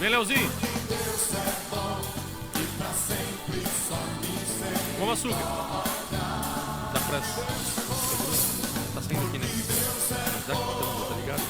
Vem, Leozinho. Com açúcar. Dá pra... Tá saindo aqui, né? Dá que tá ligado?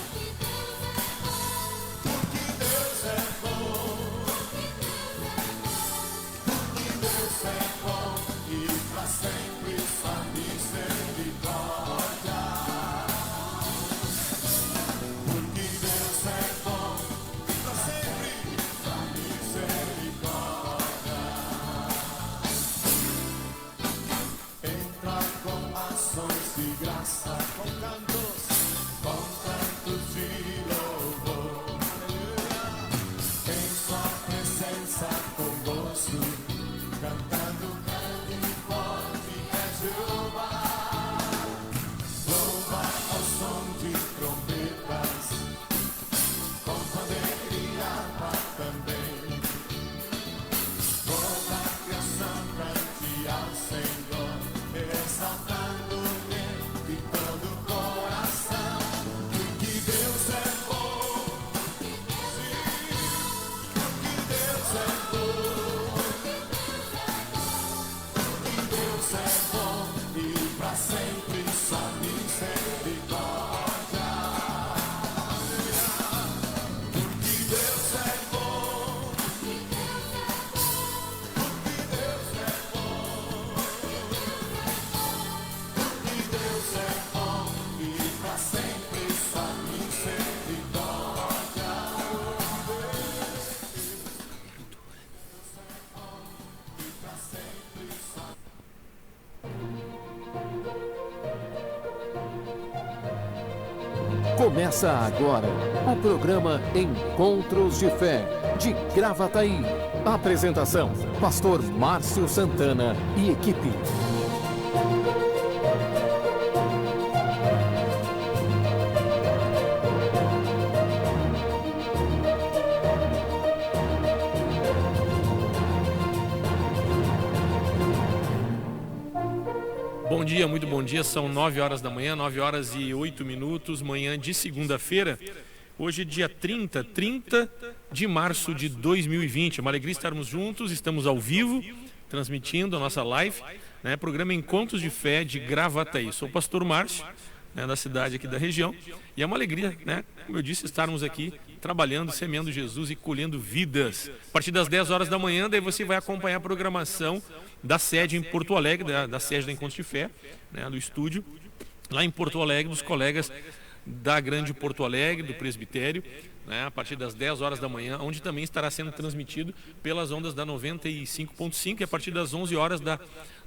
Começa agora o programa Encontros de Fé, de Gravataí. Apresentação, Pastor Márcio Santana e equipe. Bom dia, muito bom dia, são 9 horas da manhã, 9 horas e 8 minutos, manhã de segunda-feira, hoje dia 30 de março de 2020, é uma alegria estarmos juntos, estamos ao vivo, transmitindo a nossa live, né, programa Encontros de Fé de Gravataí. Sou o pastor Márcio, né, da cidade aqui da região, e é uma alegria, né, como eu disse, estarmos aqui trabalhando, semeando Jesus e colhendo vidas. A partir das 10 horas da manhã, daí você vai acompanhar a programação da sede em Porto Alegre, da sede da Encontros de Fé, né, do estúdio, lá em Porto Alegre, dos colegas da Grande Porto Alegre, do Presbitério, né, a partir das 10 horas da manhã, onde também estará sendo transmitido pelas ondas da 95.5 e a partir das 11 horas da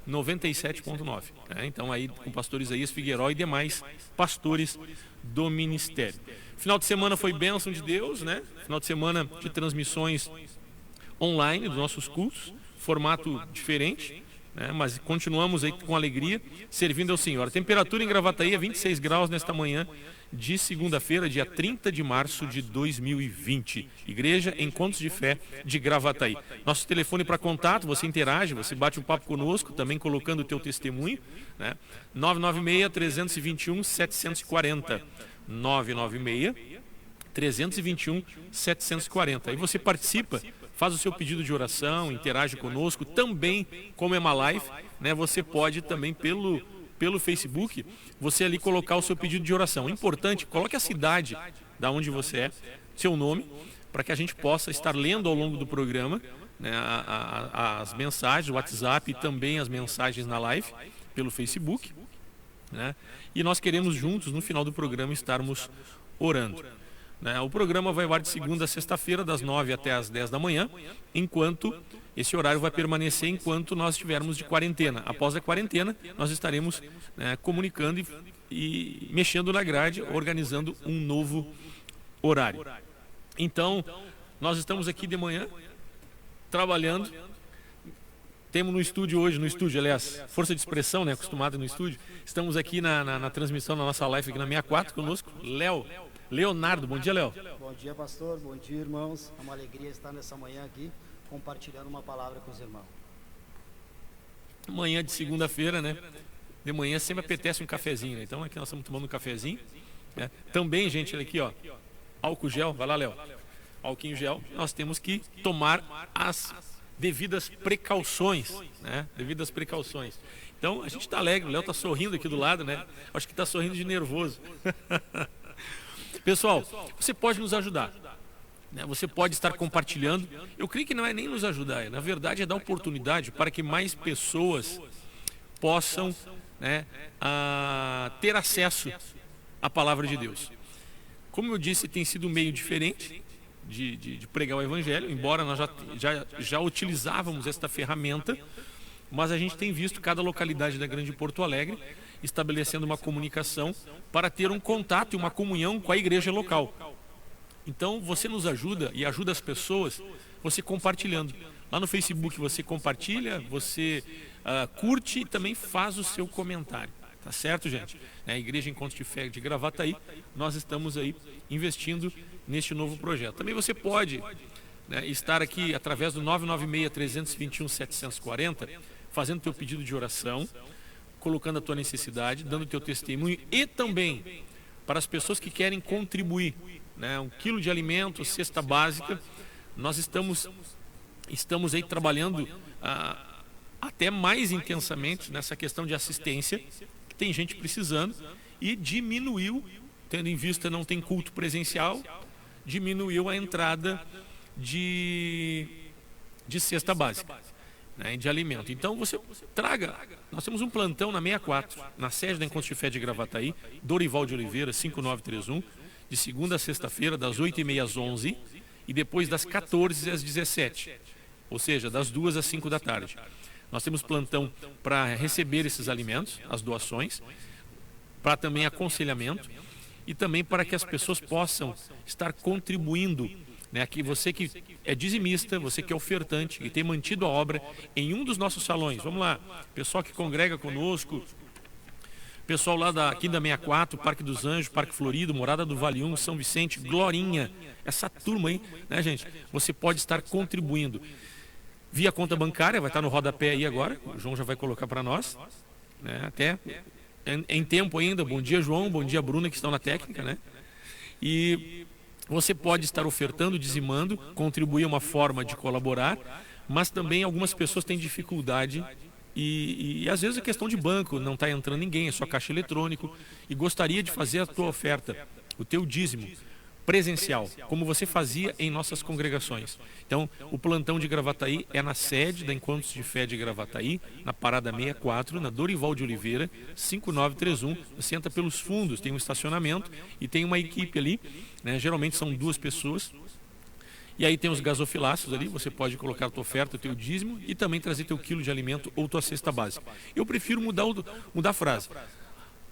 97.9. Né, então aí com o pastor Isaías Figueiró e demais pastores do ministério. Final de semana foi bênção de Deus, né? Final de semana de transmissões online dos nossos cultos, formato diferente, né? Mas continuamos aí com alegria, servindo ao Senhor. A temperatura em Gravataí é 26 graus nesta manhã de segunda-feira, dia 30 de março de 2020. Igreja Encontros de Fé de Gravataí. Nosso telefone para contato, você interage, você bate um papo conosco, também colocando o teu testemunho, né? 996-321-740. 996-321-740. Aí você participa, faz o seu pedido de oração, interage conosco. Também, como é uma live, né, você pode também pelo Facebook, você ali colocar o seu pedido de oração. Importante, coloque a cidade da onde você é, seu nome, para que a gente possa estar lendo ao longo do programa, né, as mensagens, o WhatsApp e também as mensagens na live pelo Facebook, né? E nós queremos juntos, no final do programa, estarmos orando, né? O programa vai ao ar de segunda a sexta-feira, das 9 até as 10 da manhã, enquanto esse horário vai permanecer enquanto nós estivermos de quarentena. Após a quarentena, nós estaremos, né, comunicando e mexendo na grade, organizando um novo horário. Então, nós estamos aqui de manhã, trabalhando. Temos no estúdio hoje, aliás, força de expressão, né, acostumada no estúdio. Estamos aqui na transmissão da nossa live aqui na 64 conosco, Leonardo. Bom dia, Léo. Bom dia, pastor. Bom dia, irmãos. É uma alegria estar nessa manhã aqui, compartilhando uma palavra com os irmãos. Manhã de segunda-feira, né? De manhã sempre apetece um cafezinho, né? Então aqui nós estamos tomando um cafezinho, né? Também, gente, aqui, ó, álcool gel. Vai lá, Léo. álcool em gel, nós temos que tomar as devidas precauções, né? Devidas precauções. Então, a gente está alegre, o Léo está sorrindo aqui do lado, né? Acho que está sorrindo de nervoso. Pessoal, você pode nos ajudar, né? Você pode estar compartilhando. Eu creio que não é nem nos ajudar, na verdade é dar oportunidade para que mais pessoas possam, né, ter acesso à palavra de Deus. Como eu disse, tem sido um meio diferente de pregar o Evangelho, embora nós já utilizávamos esta ferramenta, mas a gente tem visto cada localidade da Grande Porto Alegre estabelecendo uma comunicação para ter um contato e uma comunhão com a igreja local. Então você nos ajuda e ajuda as pessoas, você compartilhando. Lá no Facebook você compartilha, você curte e também faz o seu comentário. Tá certo, gente? A Igreja Encontros de Fé de Gravataí, nós estamos aí investindo neste novo projeto. Também você pode, né, estar aqui através do 996-321-740, fazendo teu pedido de oração, colocando a tua necessidade, dando teu testemunho, e também para as pessoas que querem contribuir, né, 1 quilo de alimento, cesta básica. Nós estamos aí trabalhando até mais intensamente nessa questão de assistência. Tem gente precisando, e diminuiu, tendo em vista não tem culto presencial, diminuiu a entrada de cesta básica, né, de alimento. Então você traga, nós temos um plantão na 64, na sede da Encontros de Fé de Gravataí, Dorival de Oliveira, 5931, de segunda a sexta-feira, das 8h30 às 11h, e depois das 14h às 17h, ou seja, das 2h às 5h da tarde. Nós temos plantão para receber esses alimentos, as doações, para também aconselhamento e também para que as pessoas possam estar contribuindo, né? Que você que é dizimista, você que é ofertante, que tem mantido a obra em um dos nossos salões. Vamos lá, pessoal que congrega conosco, pessoal lá aqui da 64, Parque dos Anjos, Parque Florido, Morada do Vale 1, São Vicente, Glorinha, essa turma aí, né, gente? Você pode estar contribuindo via conta bancária, vai estar no rodapé aí agora, o João já vai colocar para nós, né? Até em tempo ainda. Bom dia, João, bom dia, Bruna, que estão na técnica, né? E você pode estar ofertando, dizimando, contribuir é uma forma de colaborar, mas também algumas pessoas têm dificuldade e às vezes é questão de banco, não está entrando ninguém, é só caixa eletrônico, e gostaria de fazer a tua oferta, o teu dízimo, presencial, como você fazia em nossas congregações. Então, o plantão de Gravataí é na sede da Encontros de Fé de Gravataí, na Parada 64, na Dorival de Oliveira, 5931. Você entra pelos fundos, tem um estacionamento e tem uma equipe ali, né? Geralmente são 2 pessoas. E aí tem os gasofiláceos ali, você pode colocar a tua oferta, o teu dízimo, e também trazer teu quilo de alimento ou tua cesta básica. Eu prefiro mudar a frase.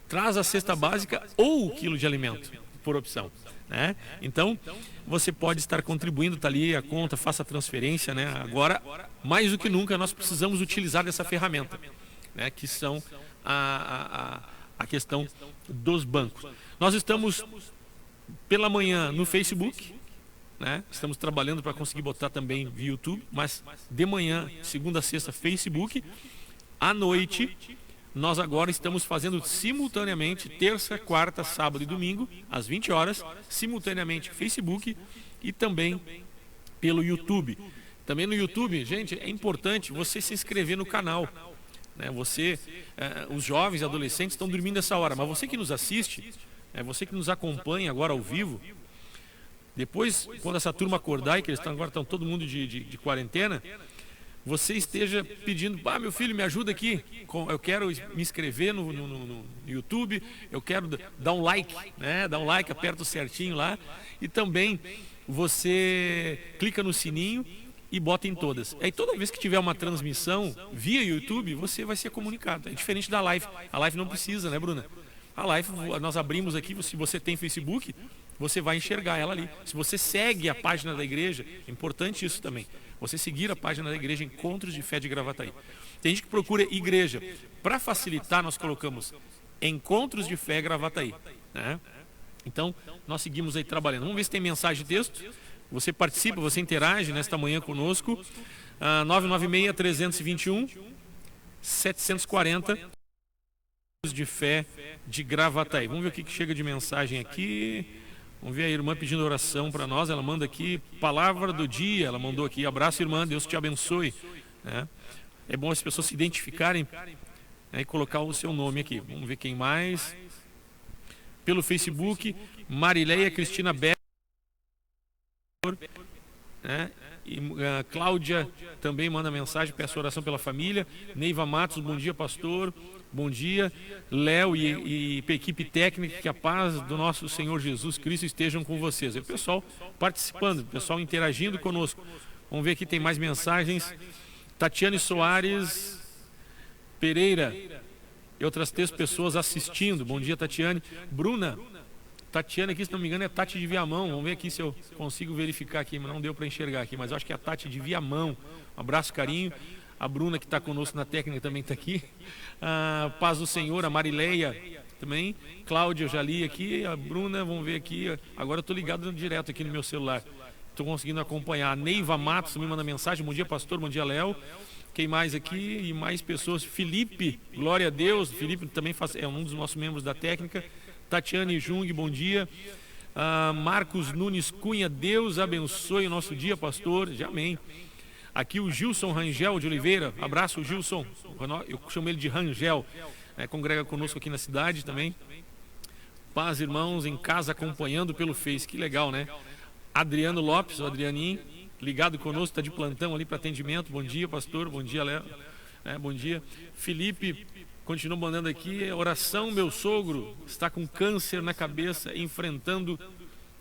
Traz a cesta básica ou o quilo de alimento, por opção, né? Então, você pode estar contribuindo, está ali a conta, faça a transferência, né? Agora, mais do que nunca, nós precisamos utilizar dessa ferramenta, né? Que são a questão dos bancos. Nós estamos pela manhã no Facebook, né? Estamos trabalhando para conseguir botar também via YouTube, mas de manhã, segunda a sexta, Facebook. À noite, nós agora estamos fazendo simultaneamente, terça, quarta, sábado e domingo, às 20 horas, simultaneamente Facebook e também pelo YouTube. Também no YouTube, gente, é importante você se inscrever no canal, né? Os jovens, adolescentes estão dormindo essa hora, mas você que nos assiste, você que nos acompanha agora ao vivo, depois, quando essa turma acordar e que eles agora estão todo mundo de quarentena, você esteja pedindo: meu filho, me ajuda aqui, eu quero me inscrever no YouTube, eu quero dar um like, né? Dá um like, aperta o certinho lá, e também você clica no sininho e bota em todas. Aí toda vez que tiver uma transmissão via YouTube, você vai ser comunicado. É diferente da live. A live não precisa, né, Bruna? A live nós abrimos aqui, se você tem Facebook, você vai enxergar ela ali. Se você segue a página da igreja, é importante isso também, você seguir a página da igreja Encontros de Fé de Gravataí. Tem gente que procura igreja. Para facilitar, nós colocamos Encontros de Fé Gravataí, né? Então, nós seguimos aí trabalhando. Vamos ver se tem mensagem de texto. Você participa, você interage nesta manhã conosco. 996-321-740 de Fé de Gravataí. Vamos ver o que chega de mensagem aqui. Vamos ver a irmã pedindo oração para nós. Ela manda aqui, palavra do dia. Ela mandou aqui, abraço, irmã, Deus te abençoe. Né? É bom as pessoas se identificarem, né, e colocar o seu nome aqui. Vamos ver quem mais. Pelo Facebook, Marileia Cristina Becker, né? E Cláudia também manda mensagem, peço oração pela família. Neiva Matos, bom dia, pastor. Bom dia. Léo e equipe técnica, que a paz do nosso Senhor Jesus Cristo estejam com vocês. E o pessoal participando, o pessoal interagindo conosco. Vamos ver aqui, tem mais mensagens. Tatiane Soares Pereira e outras 3 pessoas assistindo. Bom dia, Tatiane. Bruna, Tatiane aqui, se não me engano, é Tati de Viamão. Vamos ver aqui se eu consigo verificar aqui, mas não deu para enxergar aqui. Mas eu acho que é a Tati de Viamão. Um abraço, carinho. A Bruna, que está conosco na técnica, também está aqui. Paz do Senhor, a Marileia também. Cláudia, eu já li aqui. A Bruna, vamos ver aqui. Agora eu estou ligado direto aqui no meu celular. Estou conseguindo acompanhar. A Neiva Matos me manda mensagem. Bom dia, pastor. Bom dia, Léo. Quem mais aqui? E mais pessoas. Felipe, glória a Deus. Felipe também é um dos nossos membros da técnica. Tatiane Jung, bom dia. Marcos Nunes Cunha, Deus abençoe o nosso dia, pastor. Amém. Aqui o Gilson Rangel de Oliveira. Abraço, Gilson. Eu chamo ele de Rangel. Congrega conosco aqui na cidade também. Paz, irmãos, em casa acompanhando pelo Face. Que legal, né? Adriano Lopes, o Adrianinho, ligado conosco, está de plantão ali para atendimento. Bom dia, pastor. Bom dia, Léo. Bom dia. Felipe continua mandando aqui. Oração, meu sogro está com câncer na cabeça, enfrentando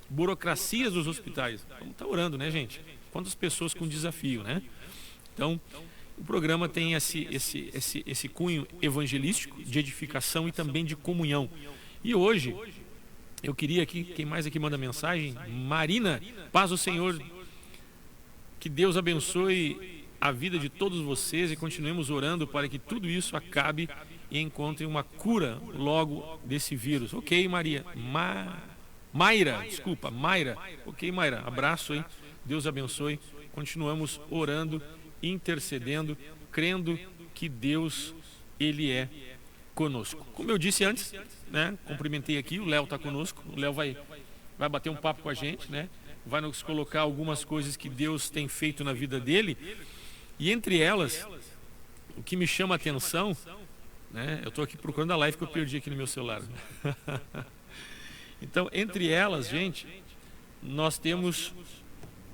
burocracias dos hospitais. Vamos estar orando, né, gente? Quantas pessoas com desafio, né? Então, o programa tem esse cunho evangelístico, de edificação e também de comunhão. E hoje, eu queria aqui, quem mais aqui manda mensagem? Marina, paz do Senhor, que Deus abençoe a vida de todos vocês e continuemos orando para que tudo isso acabe e encontre uma cura logo desse vírus. Ok, Maria? Mayra. Ok, Mayra, abraço aí, Deus abençoe. Continuamos orando, intercedendo, crendo que Deus, Ele é conosco. Como eu disse antes, né? Cumprimentei aqui, o Léo está conosco. O Léo vai bater um papo com a gente, né? Vai nos colocar algumas coisas que Deus tem feito na vida dele. E entre elas, o que me chama a atenção, né? Eu estou aqui procurando a live que eu perdi aqui no meu celular. Então, entre elas, gente, nós temos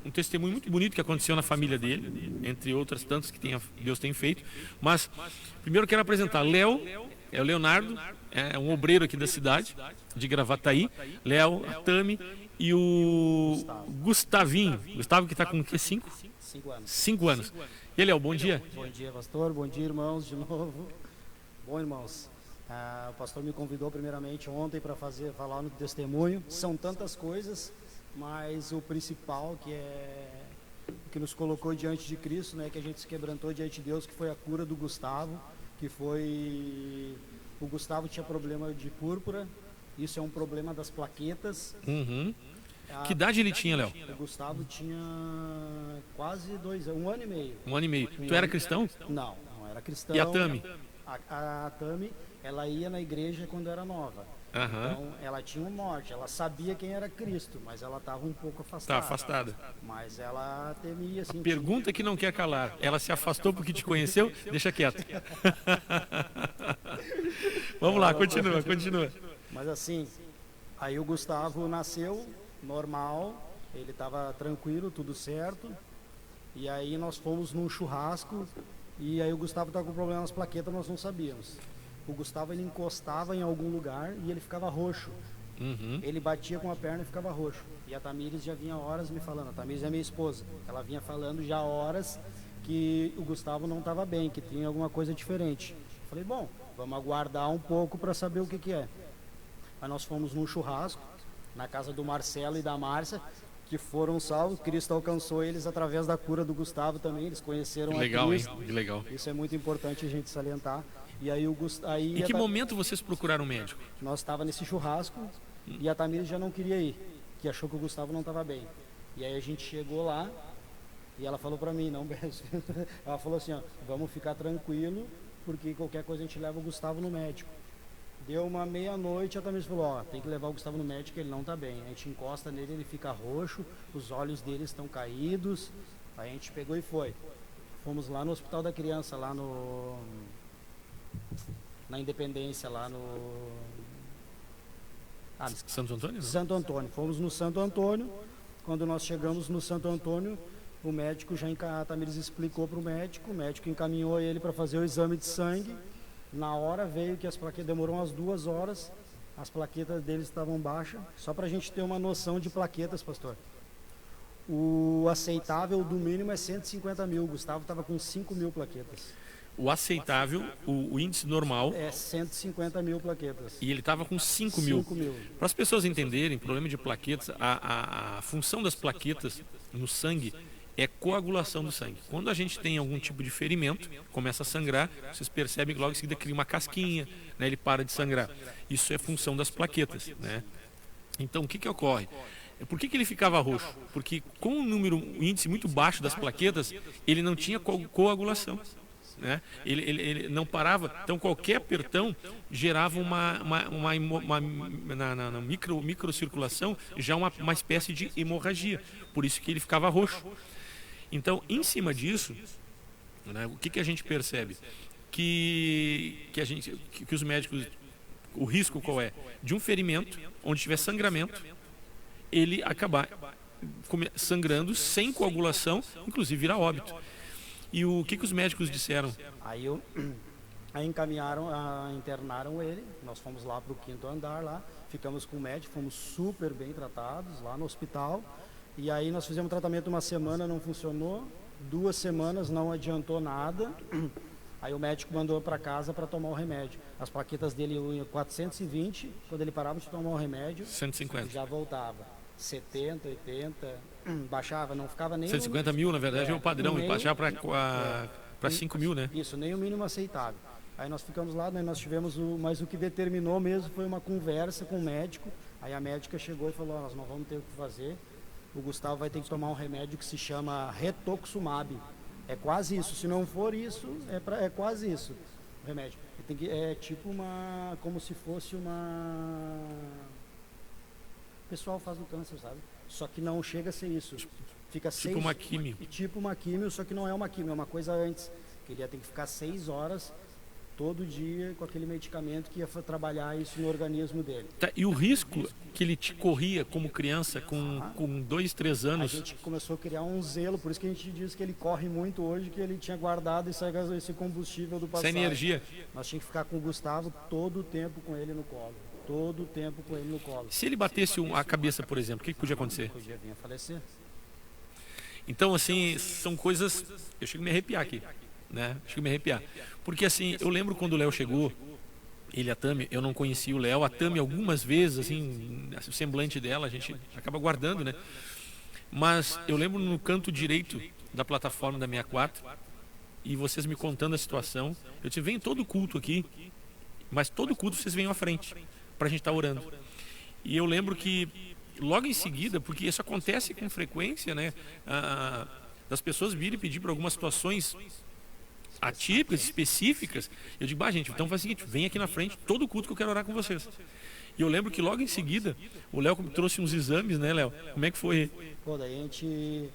um testemunho muito bonito que aconteceu na família dele, entre outras tantas que Deus tem feito. Mas, primeiro eu quero apresentar Léo, é o Leonardo, é um obreiro aqui da cidade, de Gravataí. Léo, a Tami e o Gustavinho. Gustavo, que está com o quê? 5 anos. 5 anos. E Léo, bom dia. Bom dia, pastor. Bom dia, irmãos, de novo. Bom, irmãos, o pastor me convidou primeiramente ontem para falar no testemunho. São tantas coisas, mas o principal que nos colocou diante de Cristo, né, que a gente se quebrantou diante de Deus, que foi a cura do Gustavo, o Gustavo tinha problema de púrpura. Isso é um problema das plaquetas. Uhum. Que idade ele tinha, Léo? O Gustavo tinha quase 2 anos, 1 ano e meio. 1 ano e meio. Tu era cristão? Não era cristão. E a Tami? A Tami, ela ia na igreja quando era nova. Uhum. Então, ela tinha um norte, ela sabia quem era Cristo, mas ela estava um pouco afastada. Tá afastada. Mas ela temia, assim. Pergunta que não quer calar. Ela se afastou porque te conheceu? Deixa quieto. Vamos lá, continua. Mas assim, aí o Gustavo nasceu normal, ele estava tranquilo, tudo certo. E aí nós fomos num churrasco e aí o Gustavo estava com problema nas plaquetas, nós não sabíamos. O Gustavo, ele encostava em algum lugar e ele ficava roxo. Uhum. Ele batia com a perna e ficava roxo. E a Tamires já vinha horas me falando, a Tamires é minha esposa, ela vinha falando já horas que o Gustavo não estava bem, que tinha alguma coisa diferente. Eu falei, bom, vamos aguardar um pouco para saber o que é. Aí nós fomos num churrasco, na casa do Marcelo e da Márcia, que foram salvos. Cristo alcançou eles através da cura do Gustavo também, eles conheceram a Cristo. Que legal. Isso é muito importante a gente salientar. E aí em que momento vocês procuraram um médico? Nós estávamos nesse churrasco e a Tamires já não queria ir, que achou que o Gustavo não estava bem. E aí a gente chegou lá e ela falou para mim, ela falou assim, ó, vamos ficar tranquilo, porque qualquer coisa a gente leva o Gustavo no médico. Deu uma meia-noite, a Tamires falou, ó, tem que levar o Gustavo no médico, ele não tá bem. A gente encosta nele, ele fica roxo, os olhos dele estão caídos. Aí a gente pegou e foi. Fomos lá no Hospital da Criança, lá na Independência, lá no... Santo Antônio? Santo Antônio. Fomos no Santo Antônio. Quando nós chegamos no Santo Antônio, o médico a Tamires explicou para o médico encaminhou ele para fazer o exame de sangue. Na hora veio que as plaquetas, demorou umas 2 horas, as plaquetas deles estavam baixas. Só para a gente ter uma noção de plaquetas, pastor. O aceitável do mínimo é 150 mil, o Gustavo estava com 5 mil plaquetas. O aceitável, o índice normal... É 150 mil plaquetas. E ele estava com 5 mil. 5 mil. Para as pessoas entenderem, problema de plaquetas, a função das plaquetas no sangue é coagulação do sangue. Quando a gente tem algum tipo de ferimento, começa a sangrar, vocês percebem que logo em seguida cria uma casquinha, né, ele para de sangrar. Isso é função das plaquetas, né? Então, o que ocorre? Por que ele ficava roxo? Porque com o índice muito baixo das plaquetas, ele não tinha coagulação. Né? Ele não parava, então qualquer apertão gerava na microcirculação já uma espécie de hemorragia, por isso que ele ficava roxo. Então, em cima disso, né, o que a gente percebe? Que os médicos, o risco qual é? De um ferimento, onde tiver sangramento, ele acabar sangrando sem coagulação, inclusive virar óbito. E o que os médicos disseram? Aí internaram ele, nós fomos lá para o 5º andar lá, ficamos com o médico, fomos super bem tratados lá no hospital. E aí nós fizemos tratamento 1 semana, não funcionou, 2 semanas não adiantou nada. Aí o médico mandou para casa para tomar o remédio. As plaquetas dele iam 420, quando ele parava de tomar o remédio, 150. Já voltava. 70, 80, baixava, não ficava nem... 150 mil, na verdade, é o padrão, baixar para 5 mil, né? Isso, nem o mínimo aceitável. Aí nós ficamos lá, né, nós tivemos mas o que determinou mesmo foi uma conversa com o médico. Aí a médica chegou e falou, nós não vamos ter o que fazer. O Gustavo vai ter que tomar um remédio que se chama Retoxumab. É quase isso, se não for isso, é quase isso o remédio. É tipo como se fosse uma... O pessoal faz no câncer, sabe? Só que não chega a ser isso. Fica tipo uma químio. Tipo uma químio, só que não é uma químio, é uma coisa antes. Que ele ia ter que ficar 6 horas todo dia com aquele medicamento que ia trabalhar isso no organismo dele. Tá, e o risco que ele te corria como criança com 2, 3 anos? A gente começou a criar um zelo, por isso que a gente diz que ele corre muito hoje, que ele tinha guardado esse combustível do passado. Essa energia. Nós tínhamos que ficar com o Gustavo todo o tempo com ele no colo. Todo o tempo com ele no colo. Se ele batesse a cabeça, por exemplo, o que podia acontecer? Podia vir a falecer. Então, assim, são coisas... Eu chego a me arrepiar aqui, né? Chego a me arrepiar. Porque, assim, eu lembro quando o Léo chegou, ele e a Tami, eu não conhecia o Léo, a Tami algumas vezes, assim, o semblante dela, a gente acaba guardando, né? Mas eu lembro no canto direito da plataforma da 64, e vocês me contando a situação, eu te venho todo culto aqui, mas todo culto vocês venham à frente, para a gente estar orando. E eu lembro que logo em seguida, porque isso acontece com frequência, né, das pessoas virem pedir por algumas situações atípicas, específicas, eu digo, gente, então faz o seguinte, vem aqui na frente, todo culto que eu quero orar com vocês. E eu lembro que logo em seguida, o Léo trouxe uns exames, né, Léo? Como é que foi? Pô, daí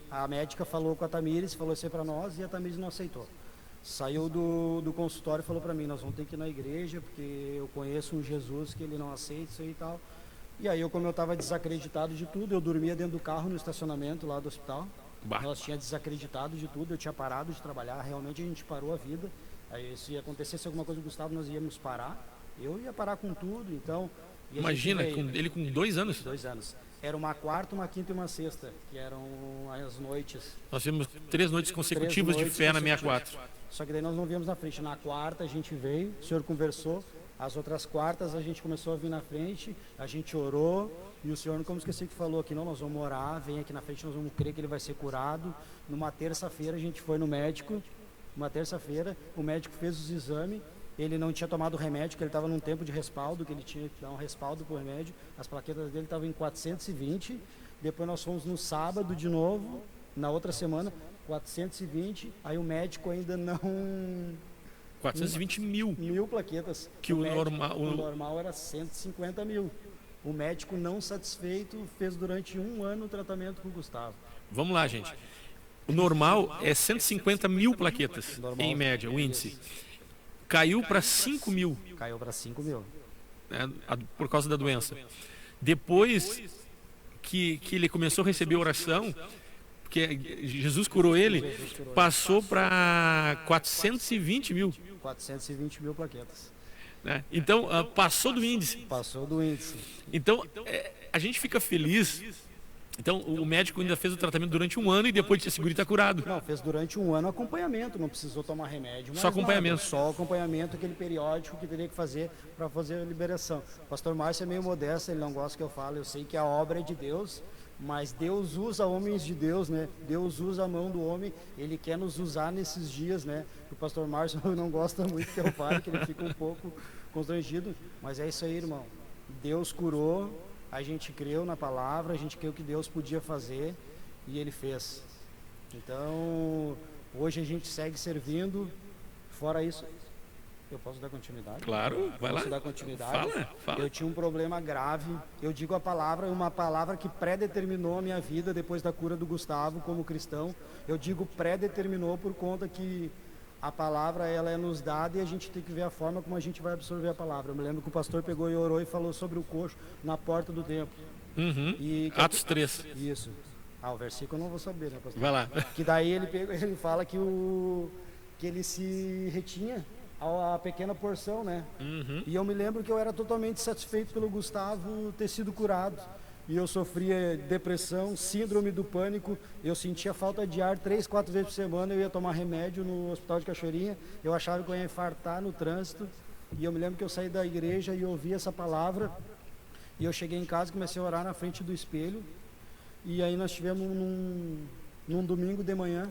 a médica falou com a Tamires, falou isso aí pra nós, e a Tamires não aceitou. Saiu do consultório e falou para mim, nós vamos ter que ir na igreja, porque eu conheço um Jesus que ele não aceita isso aí e tal. E aí, como eu estava desacreditado de tudo, eu dormia dentro do carro no estacionamento lá do hospital. Nós tinha desacreditado de tudo, eu tinha parado de trabalhar, realmente a gente parou a vida. Aí se acontecesse alguma coisa com o Gustavo, nós íamos parar. Eu ia parar com tudo, então... Imagina, ele com 2 anos? 2 anos. Era uma quarta, uma quinta e uma sexta, que eram as noites. Nós tivemos 3 noites consecutivas de fé na 64. Só que daí nós não viemos na frente. Na quarta a gente veio, o senhor conversou. As outras quartas a gente começou a vir na frente, a gente orou. E o senhor, como esqueci que falou aqui, não, nós vamos orar, vem aqui na frente, nós vamos crer que ele vai ser curado. Numa terça-feira a gente foi no médico. Uma terça-feira o médico fez os exames. Ele não tinha tomado o remédio, que ele estava num tempo de respaldo, que ele tinha que dar um respaldo para o remédio. As plaquetas dele estavam em 420. Depois nós fomos no sábado de novo, na outra semana, 420. Aí o médico ainda não 420 mil. 1.000 plaquetas. Que o normal era 150 mil. O médico não satisfeito fez durante 1 ano o tratamento com o Gustavo. Vamos lá, gente. O normal é 150 mil plaquetas, Normal, em média, o índice. Caiu para 5 mil, Caiu para 5 mil. né, por causa da doença. Depois que ele começou a receber oração, porque Jesus curou ele, passou para 420 mil. 420 mil plaquetas. Né? Então, passou do índice. Passou do índice. Então, a gente fica feliz. Então, o médico ainda fez o tratamento durante 1 ano e depois disse, esse guri está curado. Não, fez durante 1 ano acompanhamento, não precisou tomar remédio. Só acompanhamento. Nada, só acompanhamento, aquele periódico que teria que fazer para fazer a liberação. O pastor Márcio é meio modesto, ele não gosta que eu fale. Eu sei que a obra é de Deus, mas Deus usa homens de Deus, né? Deus usa a mão do homem, ele quer nos usar nesses dias, né? O pastor Márcio não gosta muito que eu fale, que ele fica um pouco constrangido, mas é isso aí, irmão. Deus curou, a gente creu na palavra, a gente creu que Deus podia fazer e ele fez. Então, hoje a gente segue servindo. Fora isso, eu posso dar continuidade? Claro, vai lá. Posso dar continuidade? Fala. Eu tinha um problema grave. Eu digo a palavra, uma palavra que predeterminou a minha vida depois da cura do Gustavo como cristão. Eu digo predeterminou por conta que a palavra ela é nos dada e a gente tem que ver a forma como a gente vai absorver a palavra. Eu me lembro que o pastor pegou e orou e falou sobre o coxo na porta do templo. Uhum. Atos 3. Isso. O versículo eu não vou saber, né, pastor? Vai lá. Que daí ele fala que ele se retinha a pequena porção, né? Uhum. E eu me lembro que eu era totalmente satisfeito pelo Gustavo ter sido curado. E eu sofria depressão, síndrome do pânico, eu sentia falta de ar 3, 4 vezes por semana, eu ia tomar remédio no hospital de Cachoeirinha, eu achava que eu ia infartar no trânsito. E eu me lembro que eu saí da igreja e ouvi essa palavra, e eu cheguei em casa e comecei a orar na frente do espelho. E aí nós tivemos num domingo de manhã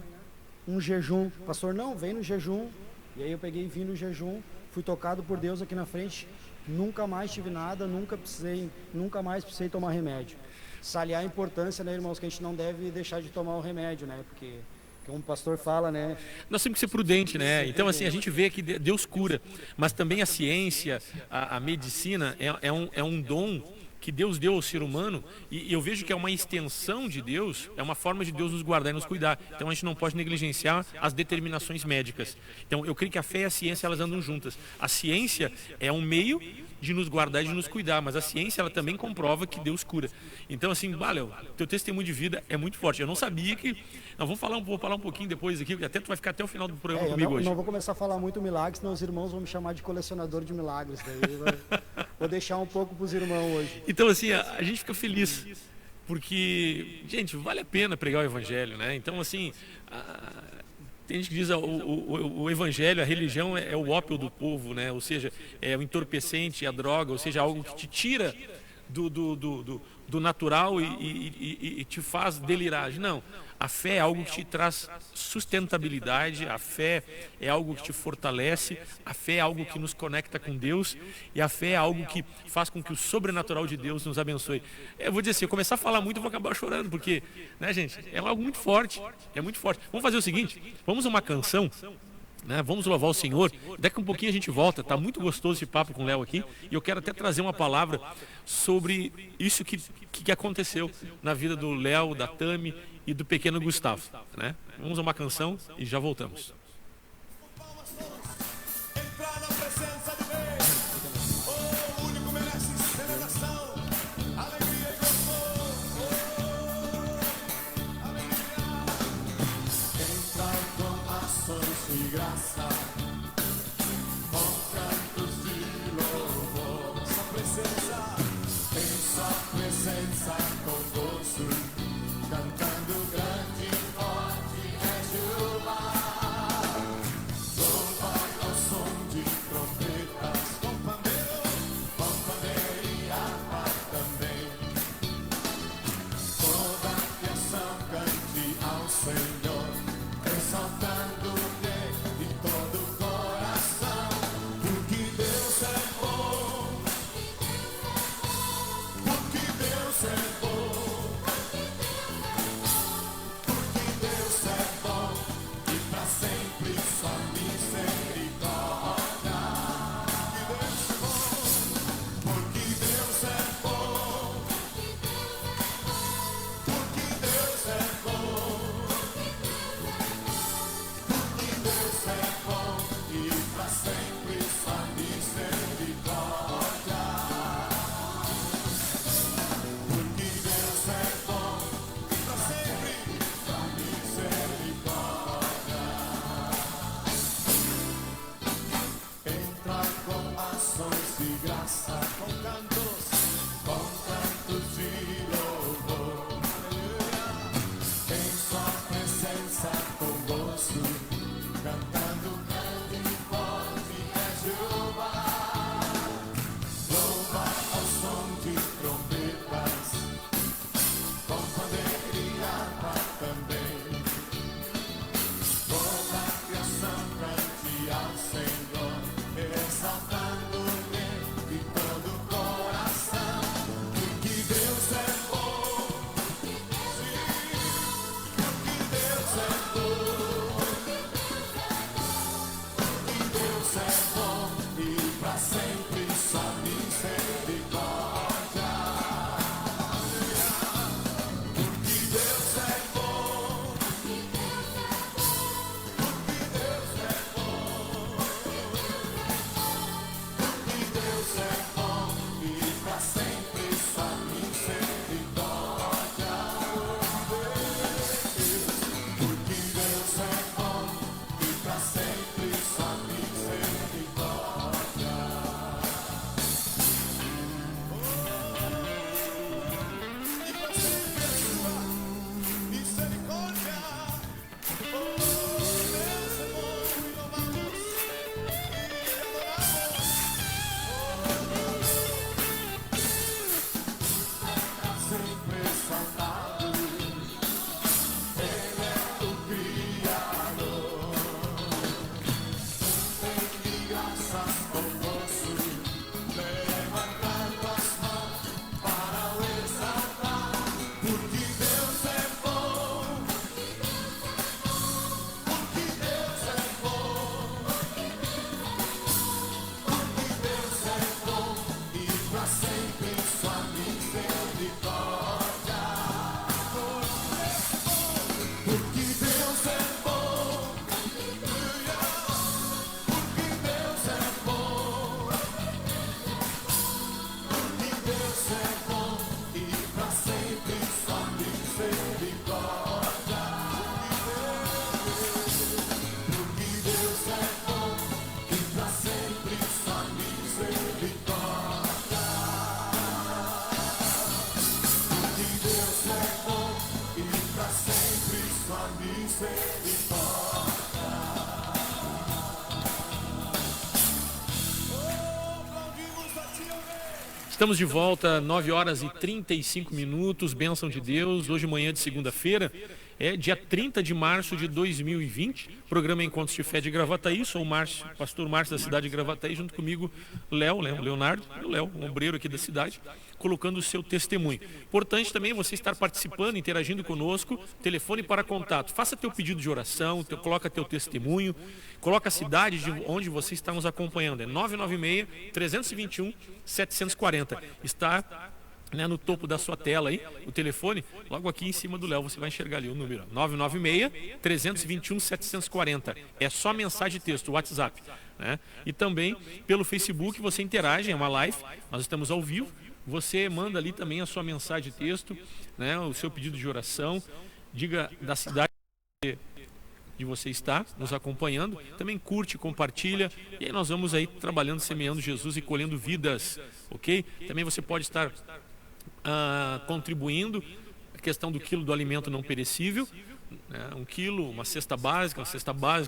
um jejum. Pastor, não, vem no jejum. E aí eu peguei e vim no jejum, fui tocado por Deus aqui na frente. Nunca mais tive nada, nunca mais precisei tomar remédio. Saliar a importância, né, irmãos, que a gente não deve deixar de tomar o remédio, né? Porque, como o pastor fala, né? Nós temos que ser prudente, né? Então, assim, a gente vê que Deus cura, mas também a ciência, a medicina é um dom que Deus deu ao ser humano, e eu vejo que é uma extensão de Deus, é uma forma de Deus nos guardar e nos cuidar. Então a gente não pode negligenciar as determinações médicas. Então eu creio que a fé e a ciência, elas andam juntas. A ciência é um meio de nos guardar e de nos cuidar, mas a ciência, ela também comprova que Deus cura. Então, assim, valeu, teu testemunho de vida é muito forte. Eu não sabia que... Nós vou falar um pouquinho depois aqui, até tu vai ficar até o final do programa comigo hoje. Não vou começar a falar muito milagres, senão os irmãos vão me chamar de colecionador de milagres. Daí vou deixar um pouco para os irmãos hoje. Então, assim, a gente fica feliz, porque, gente, vale a pena pregar o evangelho, né? Então, assim, tem gente que diz o evangelho, a religião é o ópio do povo, né? Ou seja, é o entorpecente, a droga, ou seja, algo que te tira do natural e te faz delirar. Não, a fé é algo que te traz sustentabilidade, a fé é algo que te fortalece, a fé é algo que nos conecta com Deus, e a fé é algo que faz com que o sobrenatural de Deus nos abençoe. Eu vou dizer assim, eu começar a falar muito, eu vou acabar chorando, porque, né, gente, é algo muito forte, é muito forte. Vamos fazer o seguinte, vamos a uma canção, né? Vamos louvar o Senhor. Daqui a um pouquinho a gente volta. Tá muito gostoso esse papo com o Léo aqui. E eu quero até trazer uma palavra sobre isso que aconteceu na vida do Léo, da Tami e do pequeno Gustavo, né? Vamos a uma canção e já voltamos. De graça, com cantos de louvor, sua presença, em sua presença com gosto, cantando grande e forte é Jeová. Louvar ao som de trombetas, com pandeiro e harpa também. Toda a criação cante ao Senhor, exaltando todo coração, porque Deus é bom, porque Deus é bom, porque Deus é bom, e para sempre sua misericórdia. sua misericórdia. Estamos de volta, 9 horas e 35 minutos, bênção de Deus. Hoje, manhã de segunda-feira, é dia 30 de março de 2020. Programa Encontros de Fé de Gravataí. Sou o Márcio, pastor Márcio da cidade de Gravataí, junto comigo Leonardo, um obreiro aqui da cidade, colocando o seu testemunho. Importante também você estar participando, interagindo conosco. Telefone para contato. Faça teu pedido de oração, coloca teu testemunho, coloca a cidade de onde você está nos acompanhando. É 996-321-740. Está, né, no topo da sua tela aí, o telefone, logo aqui em cima do Léo, você vai enxergar ali o número, 996-321-740. É só mensagem de texto, WhatsApp, né? E também pelo Facebook você interage, é uma live, nós estamos ao vivo, você manda ali também a sua mensagem de texto, né, o seu pedido de oração, diga da cidade de você está nos acompanhando, também curte, compartilha, e aí nós vamos aí trabalhando, semeando Jesus e colhendo vidas, ok? Também você pode estar contribuindo, a questão do quilo do alimento não perecível, né? 1 quilo, uma cesta básica,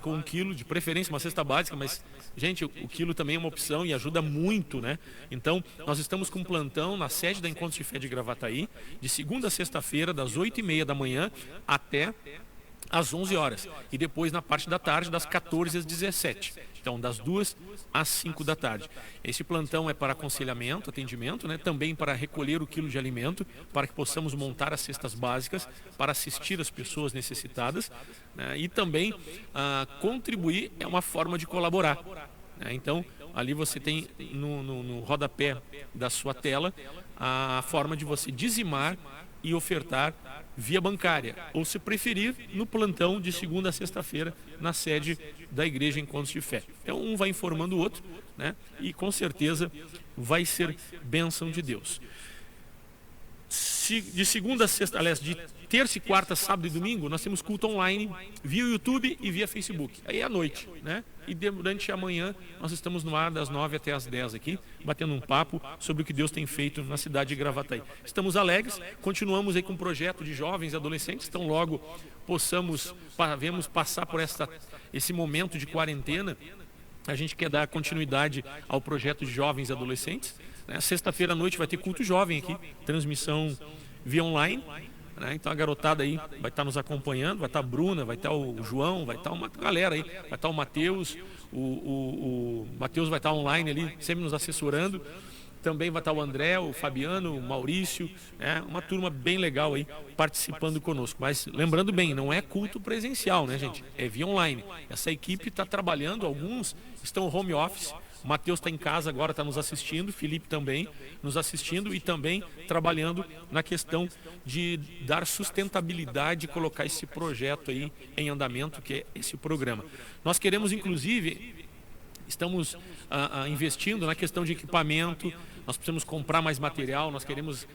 ou 1 quilo, de preferência uma cesta básica, mas, gente, o quilo também é uma opção e ajuda muito, né? Então, nós estamos com um plantão na sede da Encontros de Fé de Gravataí, de segunda a sexta-feira, das 8h30 da manhã até às 11 horas, e depois na parte da tarde, das 14 às 17. Então, das 2 às 5 da tarde. Esse plantão é para aconselhamento, atendimento, né? Também para recolher o quilo de alimento, para que possamos montar as cestas básicas, para assistir as pessoas necessitadas, né? E também contribuir é uma forma de colaborar, né? Então, ali você tem no rodapé da sua tela a forma de você dizimar e ofertar via bancária, ou se preferir, no plantão de segunda a sexta-feira, na sede da Igreja Encontros de Fé. Então, um vai informando o outro, né? E com certeza vai ser bênção de Deus. De segunda a sexta, aliás, de terça e quarta, sábado e domingo, nós temos culto online via YouTube e via Facebook. Aí é à noite, né? E durante a manhã nós estamos no ar das 9 até as 10 aqui, batendo um papo sobre o que Deus tem feito na cidade de Gravataí. Estamos alegres, continuamos aí com um projeto de jovens e adolescentes, então logo vamos passar por esse momento de quarentena. A gente quer dar continuidade ao projeto de jovens e adolescentes, né? Sexta-feira à noite vai ter culto jovem aqui, transmissão via online, né? Então a garotada aí vai estar nos acompanhando, vai estar a Bruna, vai estar o João, vai estar uma galera aí, vai estar o Matheus, o Matheus vai estar online ali, sempre nos assessorando. Também vai estar o André, o Fabiano, o Maurício, né? Uma turma bem legal aí participando conosco. Mas lembrando bem, não é culto presencial, né, gente? É via online. Essa equipe está trabalhando, alguns estão home office. O Matheus está em casa agora, está nos assistindo, o Felipe também nos assistindo e também trabalhando na questão de dar sustentabilidade e colocar esse projeto aí em andamento, que é esse programa. Nós queremos, inclusive, estamos investindo na questão de equipamento, nós precisamos comprar mais material, nós queremos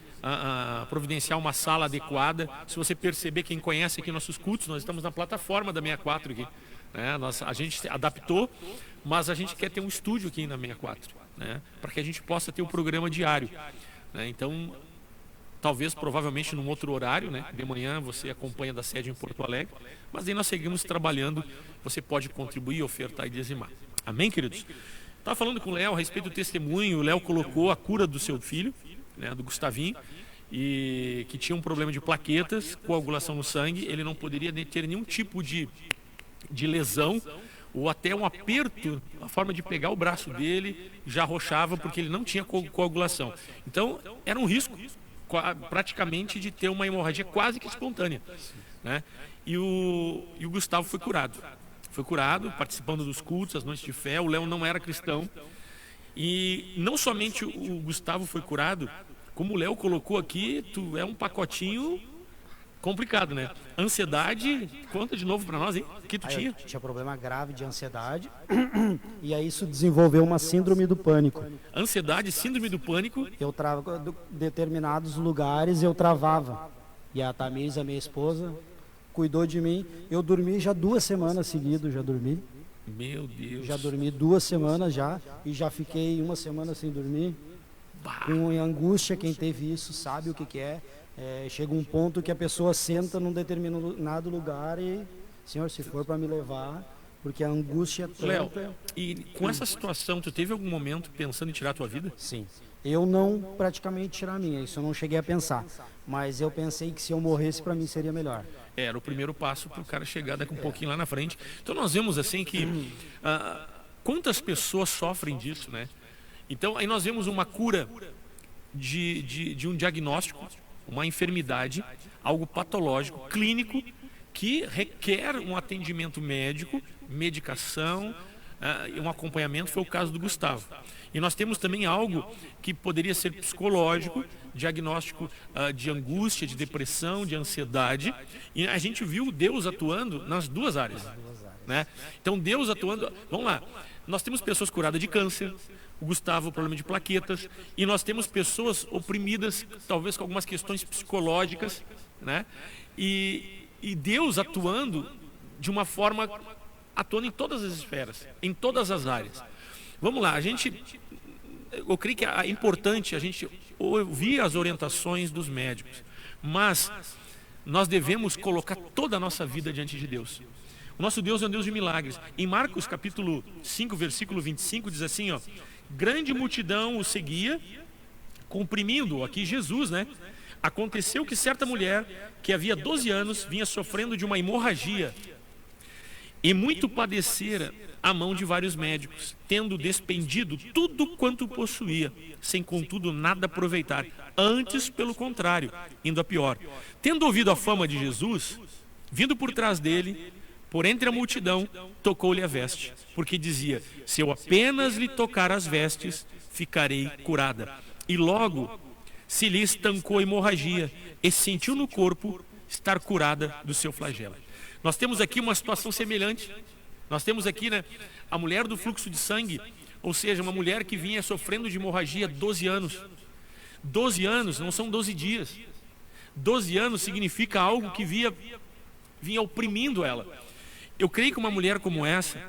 providenciar uma sala adequada. Se você perceber, quem conhece aqui nossos cultos, nós estamos na plataforma da 64 aqui, né? A gente adaptou, mas a gente quer ter um estúdio aqui na 64, né? Para que a gente possa ter um programa diário, né? Então, talvez, provavelmente, num outro horário, né? De manhã você acompanha da sede em Porto Alegre, mas aí nós seguimos trabalhando, você pode contribuir, ofertar e dizimar. Amém, queridos? Estava falando com o Léo a respeito do testemunho. O Léo colocou a cura do seu filho, né, do Gustavinho, e que tinha um problema de plaquetas, coagulação no sangue. Ele não poderia ter nenhum tipo de lesão ou até um aperto, a forma de pegar o braço dele já arrochava porque ele não tinha coagulação. Então era um risco praticamente de ter uma hemorragia quase que espontânea, né? E o Gustavo foi curado. Foi curado, participando dos cultos, as noites de fé. O Léo não era cristão. E não somente o Gustavo foi curado, como o Léo colocou aqui, é um pacotinho complicado, né? Ansiedade, conta de novo para nós, hein? O que tu tinha? Eu tinha problema grave de ansiedade e aí isso desenvolveu uma síndrome do pânico. Ansiedade, síndrome do pânico. Eu travava determinados lugares, eu travava. E a Tamires, a minha esposa, cuidou de mim. Eu dormi já 2 semanas seguidas, já dormi. Meu Deus. Já dormi 2 semanas já e já fiquei 1 semana sem dormir. com angústia. Quem teve isso sabe o que é. Chega um ponto que a pessoa senta num determinado lugar e, Senhor, se for para me levar, porque a angústia é tanta... Léo, e com essa situação, tu teve algum momento pensando em tirar a tua vida? Sim. Eu não praticamente tirar a minha, isso eu não cheguei a pensar. Mas eu pensei que se eu morresse, para mim seria melhor. Era o primeiro passo para o cara chegar daqui um pouquinho lá na frente. Então nós vemos assim que quantas pessoas sofrem disso, né? Então aí nós vemos uma cura de um diagnóstico, uma enfermidade, algo patológico, clínico, que requer um atendimento médico, medicação, um acompanhamento. Foi o caso do Gustavo. E nós temos também algo que poderia ser psicológico, diagnóstico de angústia, de depressão, de ansiedade. E a gente viu Deus atuando nas duas áreas, né? Então Deus atuando, vamos lá, nós temos pessoas curadas de câncer, o Gustavo problema de plaquetas, e nós temos pessoas oprimidas, talvez com algumas questões psicológicas, né? E Deus atuando de uma forma, atuando em todas as esferas, em todas as áreas. Vamos lá, eu creio que é importante a gente ouvir as orientações dos médicos, mas nós devemos colocar toda a nossa vida diante de Deus. O nosso Deus é um Deus de milagres. Em Marcos capítulo 5, versículo 25, diz assim, ó: grande multidão o seguia, comprimindo, aqui Jesus, né? Aconteceu que certa mulher, que havia 12 anos, vinha sofrendo de uma hemorragia, e muito padecera à mão de vários médicos, tendo despendido tudo quanto possuía, sem contudo nada aproveitar, antes pelo contrário, indo a pior. Tendo ouvido a fama de Jesus, vindo por trás dele, por entre a multidão, tocou-lhe a veste, porque dizia: se eu apenas lhe tocar as vestes, ficarei curada. E logo se lhe estancou a hemorragia, e sentiu no corpo estar curada do seu flagelo. Nós temos aqui uma situação semelhante. Nós temos aqui, né, a mulher do fluxo de sangue, ou seja, uma mulher que vinha sofrendo de hemorragia há 12 anos. 12 anos não são 12 dias. 12 anos significa algo que vinha oprimindo ela. Eu creio que uma mulher como essa,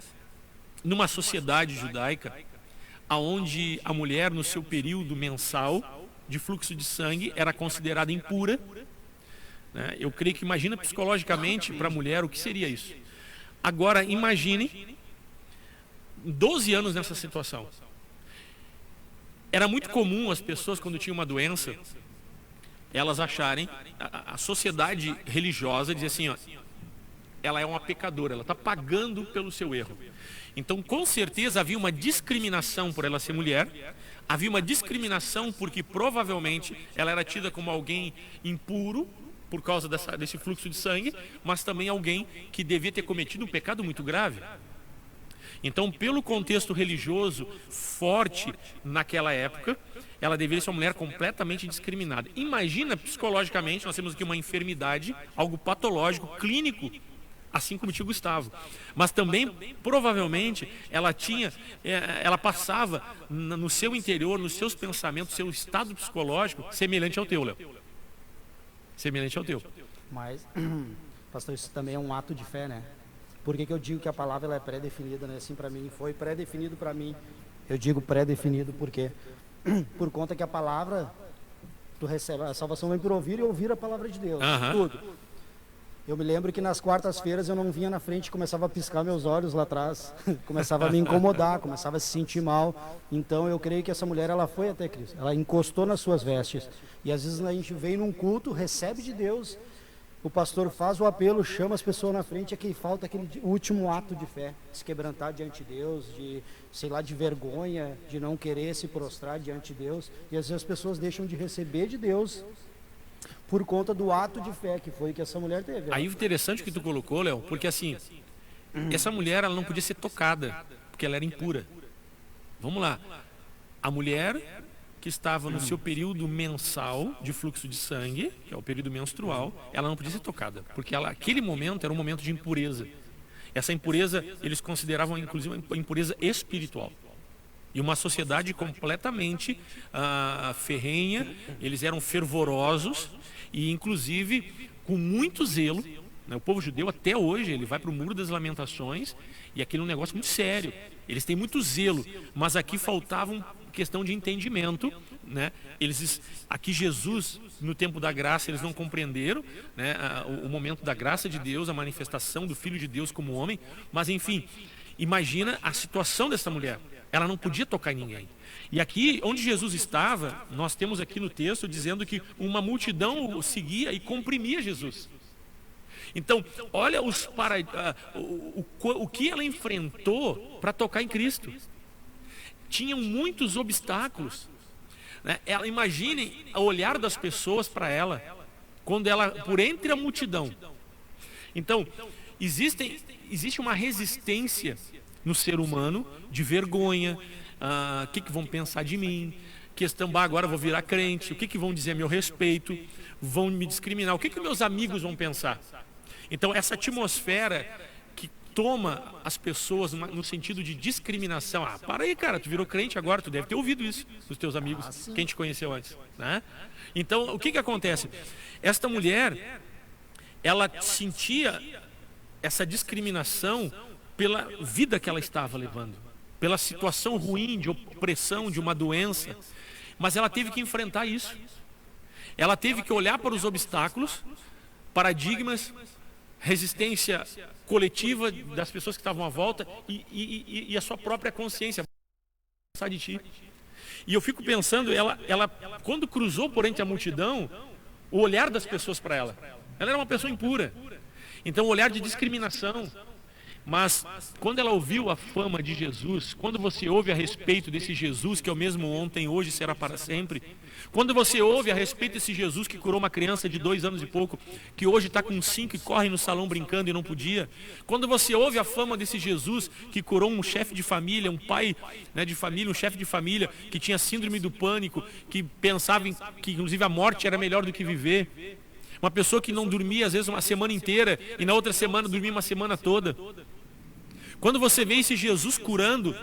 numa sociedade judaica, onde a mulher no seu período mensal de fluxo de sangue era considerada impura, né? Eu creio que, imagina psicologicamente para a mulher o que seria isso. Agora imagine 12 anos nessa situação. Era muito comum as pessoas, quando tinham uma doença, elas acharem, a sociedade religiosa dizia assim, ó, ela é uma pecadora, ela está pagando pelo seu erro. Então, com certeza havia uma discriminação por ela ser mulher, havia uma discriminação porque provavelmente ela era tida como alguém impuro por causa desse fluxo de sangue, mas também alguém que devia ter cometido um pecado muito grave. Então, pelo contexto religioso forte naquela época, ela deveria ser uma mulher completamente discriminada. Imagina psicologicamente, nós temos aqui uma enfermidade, algo patológico, clínico, assim como tinha o Gustavo. Mas também, provavelmente, ela passava no seu interior, nos seus pensamentos, seu estado psicológico, semelhante ao teu, Léo. Semelhante ao teu. Mas, pastor, isso também é um ato de fé, né? Por que eu digo que a palavra ela é pré-definida, né? Assim, para mim, foi pré-definido para mim. Eu digo pré-definido porque por conta que a palavra, tu recebe, a salvação vem por ouvir e ouvir a palavra de Deus. Tudo. Eu me lembro que nas quartas-feiras eu não vinha na frente e começava a piscar meus olhos lá atrás, começava a me incomodar, começava a se sentir mal. Então eu creio que essa mulher, ela foi até Cristo, ela encostou nas suas vestes. E às vezes a gente vem num culto, recebe de Deus, o pastor faz o apelo, chama as pessoas na frente, é que falta aquele último ato de fé, se quebrantar diante de Deus, de, sei lá, de vergonha, de não querer se prostrar diante de Deus. E às vezes as pessoas deixam de receber de Deus por conta do ato de fé que foi que essa mulher teve. Aí o interessante que tu colocou, Léo, porque assim, essa mulher ela não podia ser tocada, porque ela era impura. Vamos lá, a mulher que estava no seu período mensal de fluxo de sangue, que é o período menstrual, ela não podia ser tocada, porque aquele momento era um momento de impureza. Essa impureza eles consideravam inclusive uma impureza espiritual. E uma sociedade completamente ferrenha, eles eram fervorosos e inclusive com muito zelo, né? O povo judeu até hoje, ele vai para o Muro das Lamentações e aquilo é um negócio muito sério. Eles têm muito zelo, mas aqui faltava questão de entendimento, né? Aqui Jesus, no tempo da graça, eles não compreenderam, né, o momento da graça de Deus, a manifestação do Filho de Deus como homem, mas enfim, imagina a situação dessa mulher. Ela não podia tocar em ninguém. E aqui, onde Jesus estava, nós temos aqui no texto dizendo que uma multidão o seguia e comprimia Jesus. Então, olha o que ela enfrentou para tocar em Cristo. Tinham muitos obstáculos, né? Imaginem o olhar das pessoas para ela, quando ela, por entre a multidão. Então, existe uma resistência no ser humano de vergonha. O que vão pensar de mim? Questão, agora eu vou virar crente, o que vão dizer a meu respeito? Vão me discriminar, o que meus amigos vão pensar? Então, essa atmosfera que toma as pessoas no sentido de discriminação. Para aí, cara, tu virou crente agora, tu deve ter ouvido isso dos teus amigos, quem te conheceu antes, né? Então, o que acontece? Esta mulher, ela sentia essa discriminação pela vida que ela estava levando, pela situação ruim de opressão, de uma doença, mas ela teve que enfrentar isso. Ela teve que olhar para os obstáculos, paradigmas, resistência coletiva das pessoas que estavam à volta e a sua própria consciência de ti. E eu fico pensando, ela quando cruzou por entre a multidão, o olhar das pessoas para ela era uma pessoa impura. Então, o olhar de discriminação. Mas quando ela ouviu a fama de Jesus, quando você ouve a respeito desse Jesus que é o mesmo ontem, hoje e será para sempre, quando você ouve a respeito desse Jesus que curou uma criança de 2 anos e pouco, que hoje está com 5 e corre no salão brincando e não podia, quando você ouve a fama desse Jesus que curou um chefe de família, um pai, né, de família, um chefe de família que tinha síndrome do pânico, que pensava que inclusive a morte era melhor do que viver, uma pessoa que não dormia às vezes uma semana inteira e na outra semana dormia uma semana toda. Quando você vê esse Jesus curando,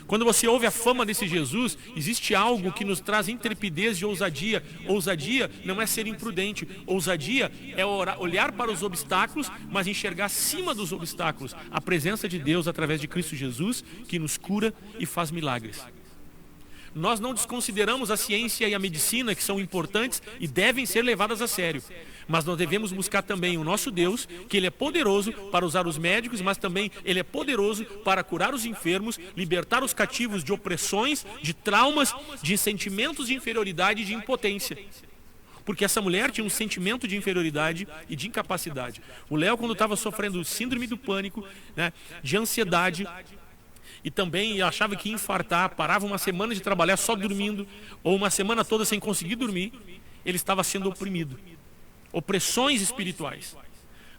quando você ouve a fama desse Jesus, existe algo que nos traz intrepidez e ousadia. Ousadia não é ser imprudente. Ousadia é olhar para os obstáculos, mas enxergar acima dos obstáculos a presença de Deus através de Cristo Jesus, que nos cura e faz milagres. Nós não desconsideramos a ciência e a medicina, que são importantes e devem ser levadas a sério. Mas nós devemos buscar também o nosso Deus, que Ele é poderoso para usar os médicos, mas também Ele é poderoso para curar os enfermos, libertar os cativos de opressões, de traumas, de sentimentos de inferioridade e de impotência. Porque essa mulher tinha um sentimento de inferioridade e de incapacidade. O Léo, quando estava sofrendo síndrome do pânico, né, de ansiedade, e também achava que ia infartar, parava uma semana de trabalhar só dormindo, ou uma semana toda sem conseguir dormir, ele estava sendo oprimido. Opressões espirituais.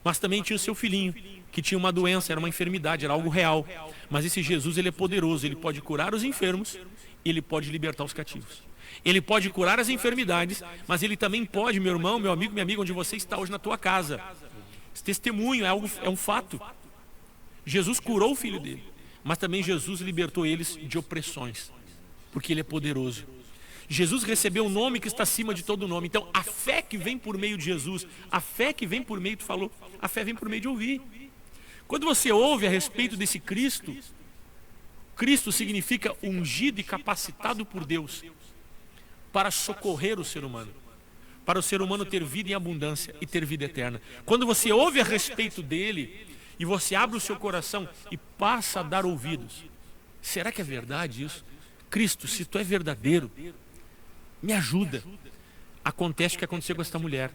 Mas também tinha o seu filhinho, que tinha uma doença, era uma enfermidade, era algo real. Mas esse Jesus, ele é poderoso, ele pode curar os enfermos, ele pode libertar os cativos. Ele pode curar as enfermidades, mas ele também pode, meu irmão, meu amigo, minha amiga, onde você está hoje na tua casa. Esse testemunho é um fato. Jesus curou o filho dele. Mas também Jesus libertou eles de opressões, porque Ele é poderoso. Jesus recebeu um nome que está acima de todo nome. Então, a fé que vem por meio de Jesus, a fé que vem por meio, tu falou, a fé vem por meio de ouvir. Quando você ouve a respeito desse Cristo, Cristo significa ungido e capacitado por Deus para socorrer o ser humano, para o ser humano ter vida em abundância e ter vida eterna. Quando você ouve a respeito dele, e você abre o seu coração e passa a dar ouvidos. Será que é verdade isso? Cristo, se tu é verdadeiro, me ajuda. Acontece o que aconteceu com esta mulher.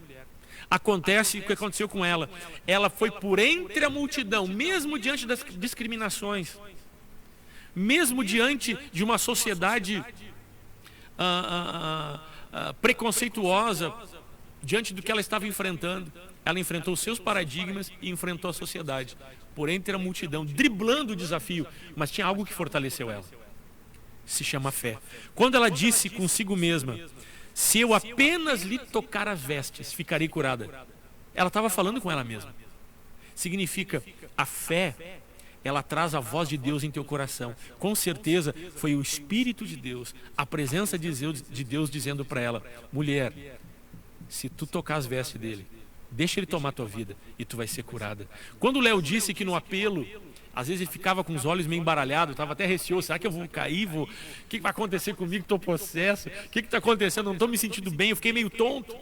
Acontece o que aconteceu com ela. Ela foi por entre a multidão, mesmo diante das discriminações, mesmo diante de uma sociedade preconceituosa, diante do que ela estava enfrentando. Ela enfrentou os seus paradigmas e enfrentou a sociedade, por entre a multidão, driblando o desafio, mas tinha algo que fortaleceu ela. Se chama fé. Quando ela disse consigo mesma, se eu apenas lhe tocar as vestes, ficarei curada. Ela estava falando com ela mesma. Significa, a fé, ela traz a voz de Deus em teu coração. Com certeza foi o Espírito de Deus, a presença de Deus dizendo para ela, mulher, se tu tocar as vestes dele, Deixa ele tomar a tua vida e tu vai ser curada. Quando o Léo disse que no apelo, às vezes ele ficava com os olhos meio embaralhados, estava até receoso, será que eu vou cair? O que vai acontecer comigo? Estou possesso? O que está acontecendo? Não estou me sentindo bem, eu fiquei meio tonto.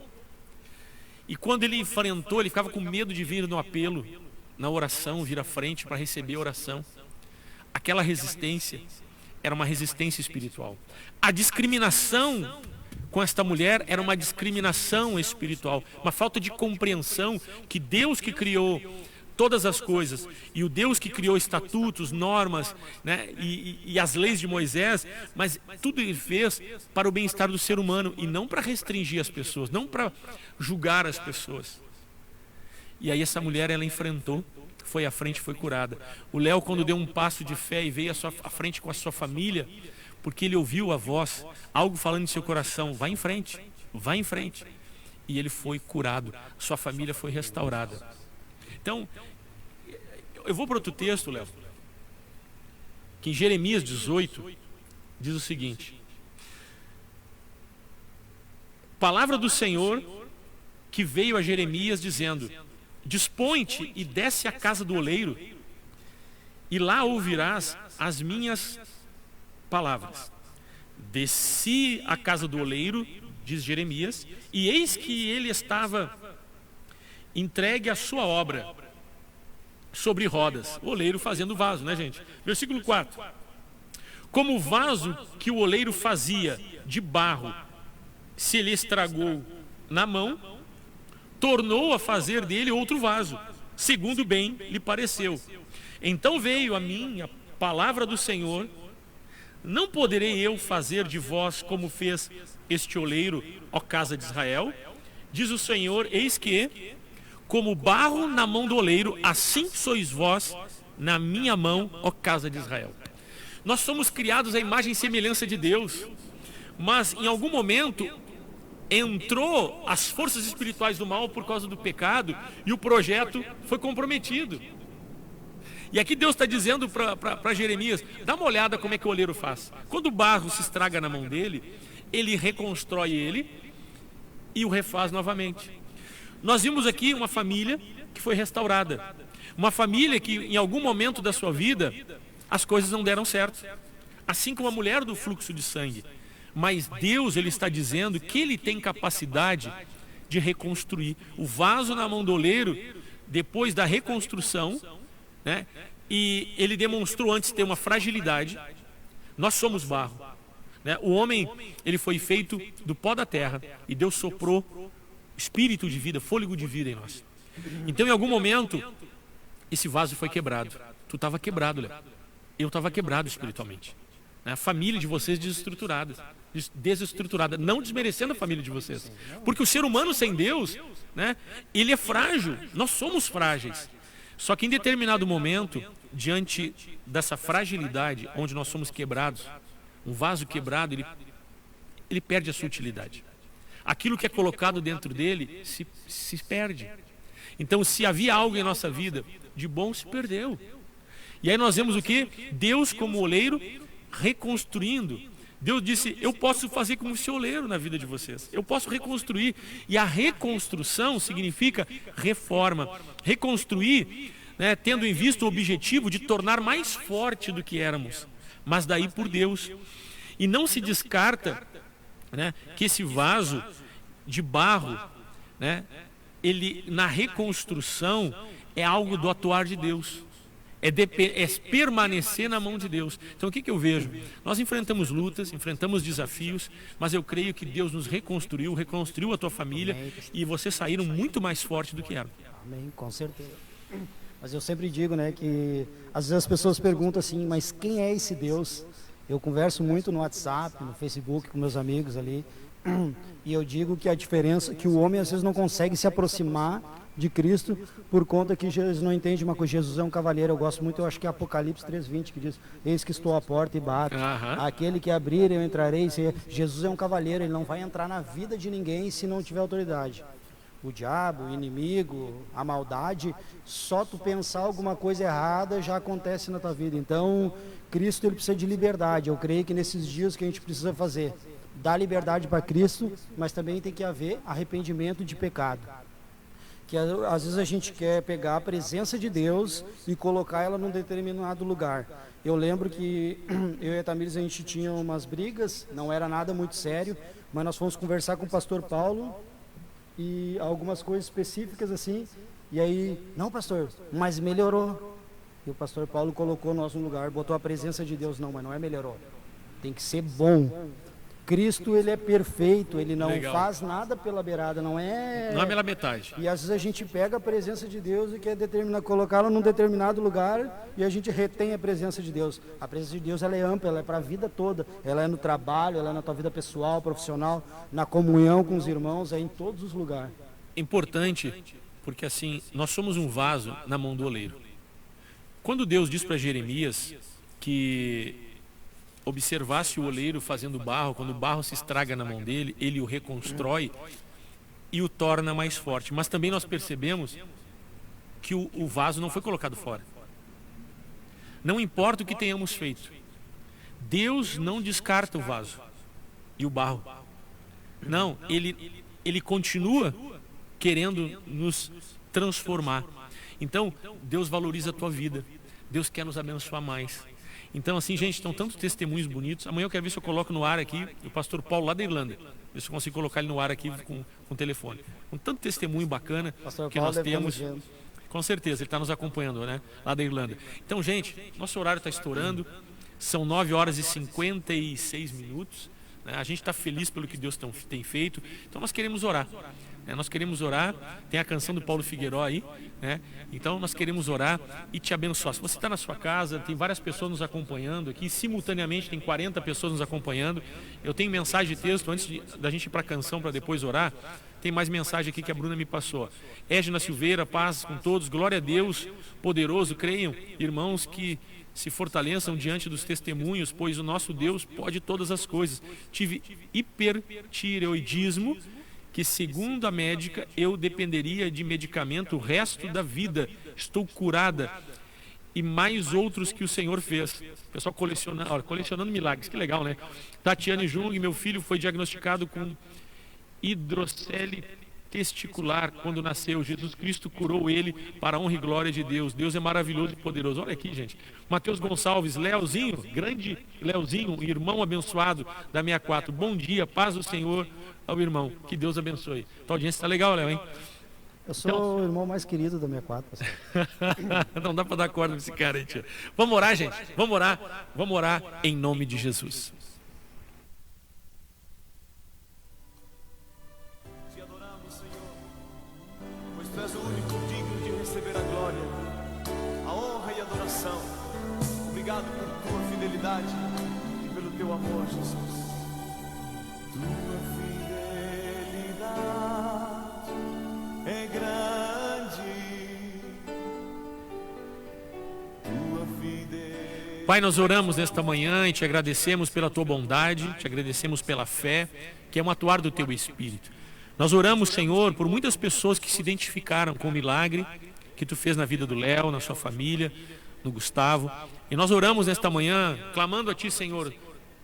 E quando ele enfrentou, ele ficava com medo de vir no apelo, na oração, vir à frente para receber a oração. Aquela resistência era uma resistência espiritual. A discriminação com esta mulher era uma discriminação espiritual, uma falta de compreensão que Deus que criou todas as coisas, e o Deus que criou estatutos, normas, né, e as leis de Moisés, mas tudo ele fez para o bem-estar do ser humano e não para restringir as pessoas, não para julgar as pessoas. E aí essa mulher, ela enfrentou, foi à frente, foi curada. O Léo, quando deu um passo de fé e veio à frente com a sua família, porque ele ouviu a voz, algo falando em seu coração, vai em frente, vai em frente. E ele foi curado, sua família foi restaurada. Então, eu vou para outro texto, Léo, que em Jeremias 18 diz o seguinte: palavra do Senhor que veio a Jeremias dizendo: dispõe-te e desce à casa do oleiro, e lá ouvirás as minhas palavras. Desci à casa do oleiro, diz Jeremias, e eis que ele estava entregue à sua obra sobre rodas. O oleiro fazendo vaso, né, gente? Versículo 4. Como o vaso que o oleiro fazia de barro se ele estragou na mão, tornou a fazer dele outro vaso, segundo bem lhe pareceu. Então veio a mim a palavra do Senhor: não poderei eu fazer de vós como fez este oleiro, ó casa de Israel? Diz o Senhor: eis que, como barro na mão do oleiro, assim sois vós na minha mão, ó casa de Israel. Nós somos criados à imagem e semelhança de Deus, mas em algum momento entrou as forças espirituais do mal por causa do pecado e o projeto foi comprometido. E aqui Deus está dizendo para Jeremias: dá uma olhada como é que o oleiro faz. Quando o barro se estraga na mão dele, ele reconstrói ele e o refaz novamente. Nós vimos aqui uma família que foi restaurada, uma família que em algum momento da sua vida as coisas não deram certo, assim como a mulher do fluxo de sangue. Mas Deus, ele está dizendo que ele tem capacidade de reconstruir. O vaso na mão do oleiro, depois da reconstrução, né, e ele demonstrou antes ter uma fragilidade. Nós somos barro, né? O homem, ele foi feito do pó da terra e Deus soprou espírito de vida, fôlego de vida em nós. Então em algum momento esse vaso foi quebrado. Tu estava quebrado, Léo. Eu estava quebrado espiritualmente, né? A família de vocês desestruturada, não desmerecendo a família de vocês, porque o ser humano sem Deus, né, ele é frágil. Nós somos frágeis. Só que em determinado momento, diante dessa fragilidade, onde nós somos quebrados, um vaso quebrado, ele perde a sua utilidade. Aquilo que é colocado dentro dele se perde. Então, se havia algo em nossa vida de bom, se perdeu. E aí nós vemos o que? Deus como oleiro reconstruindo. Deus disse: eu posso fazer como esse oleiro na vida de vocês. Eu posso reconstruir. E a reconstrução significa reforma. Reconstruir, né, tendo em vista o objetivo de tornar mais forte do que éramos, mas daí por Deus. E não se descarta, né, que esse vaso de barro, né, ele na reconstrução é algo do atuar de Deus. É permanecer na mão de Deus. Então o que eu vejo? Nós enfrentamos lutas, enfrentamos desafios, mas eu creio que Deus nos reconstruiu a tua família. Amém. E vocês saíram muito mais fortes do que eram. Amém, com certeza. Mas eu sempre digo, né, que às vezes as pessoas perguntam assim: mas quem é esse Deus? Eu converso muito no WhatsApp, no Facebook com meus amigos ali, e eu digo que a diferença é que o homem às vezes não consegue se aproximar de Cristo por conta que Jesus não entende uma coisa. Jesus é um cavalheiro. Eu gosto muito, eu acho que é Apocalipse 3:20 que diz: eis que estou à porta e bato, aquele que abrir eu entrarei. Jesus é um cavalheiro, ele não vai entrar na vida de ninguém se não tiver autoridade. O diabo, o inimigo, a maldade, só tu pensar alguma coisa errada já acontece na tua vida. Então Cristo, ele precisa de liberdade. Eu creio que nesses dias que a gente precisa fazer, dar liberdade para Cristo, mas também tem que haver arrependimento de pecado. que às vezes a gente quer pegar a presença de Deus e colocar ela num determinado lugar. Eu lembro que eu e a Tamires, a gente tinha umas brigas, não era nada muito sério, mas nós fomos conversar com o pastor Paulo e algumas coisas específicas assim, e aí, não pastor, mas melhorou. E o pastor Paulo colocou nós no lugar, botou a presença de Deus, não, mas não é melhorou, tem que ser bom. Cristo, ele é perfeito, ele não Legal. faz nada pela beirada, não é pela metade. E às vezes a gente pega a presença de Deus e quer colocá-la num determinado lugar e a gente retém a presença de Deus. A presença de Deus, ela é ampla, ela é para a vida toda. Ela é no trabalho, ela é na tua vida pessoal, profissional, na comunhão com os irmãos, é em todos os lugares. Importante, porque assim, nós somos um vaso na mão do oleiro. Quando Deus diz para Jeremias que observasse o oleiro fazendo barro, quando o barro se estraga na mão dele, ele o reconstrói e o torna mais forte. Mas também nós percebemos que o vaso não foi colocado fora. Não importa o que tenhamos feito, Deus não descarta o vaso e o barro. Não, ele continua querendo nos transformar. Então, Deus valoriza a tua vida. Deus quer nos abençoar mais. Então, assim, gente, estão tantos testemunhos bonitos. Amanhã eu quero ver se eu coloco no ar aqui o pastor Paulo lá da Irlanda. Ver se eu consigo colocar ele no ar aqui com o telefone. Com tanto testemunho bacana Pastor que Paulo nós temos. devemos ver. Com certeza, ele está nos acompanhando, né? Lá da Irlanda. Então, gente, nosso horário está estourando. São 9 horas e 56 minutos. Né? A gente está feliz pelo que Deus tem feito. Então, nós queremos orar. Nós queremos orar. Tem a canção do Paulo Figueiró aí, né? Então nós queremos orar e te abençoar. Se você está na sua casa, tem várias pessoas nos acompanhando aqui, simultaneamente tem 40 pessoas nos acompanhando. Eu tenho mensagem de texto antes da gente ir para a canção para depois orar. Tem mais mensagem aqui que a Bruna me passou. Égina Silveira, paz com todos, glória a Deus poderoso. Creiam, irmãos, que se fortaleçam diante dos testemunhos, pois o nosso Deus pode todas as coisas. Tive hipertireoidismo, que segundo a médica eu dependeria de medicamento o resto da vida. Estou curada. E mais outros que o Senhor fez. O pessoal colecionando milagres, que legal, né? Tatiane Jung, meu filho foi diagnosticado com hidrocele testicular quando nasceu. Jesus Cristo curou ele para a honra e glória de Deus. Deus é maravilhoso e poderoso. Olha aqui, gente. Mateus Gonçalves, Leozinho, grande Leozinho, irmão abençoado da 64. Bom dia, paz do Senhor ao irmão. Que Deus abençoe. A audiência está legal, Léo, hein? Eu sou o irmão mais querido da 64, pastor. Não dá para dar corda nesse cara aí, tia. Vamos orar, gente. Vamos orar. Vamos orar em nome de Jesus. Te adoramos, Senhor, pois Tu és o único digno de receber a glória, a honra e a adoração. Obrigado por Tua fidelidade e pelo Teu amor, Jesus. Tua fidelidade é grande. Tua fidelidade. Pai, nós oramos nesta manhã e te agradecemos pela tua bondade, te agradecemos pela fé, que é um atuar do teu Espírito. Nós oramos, Senhor, por muitas pessoas que se identificaram com o milagre que tu fez na vida do Léo, na sua família, no Gustavo. E nós oramos nesta manhã, clamando a ti, Senhor,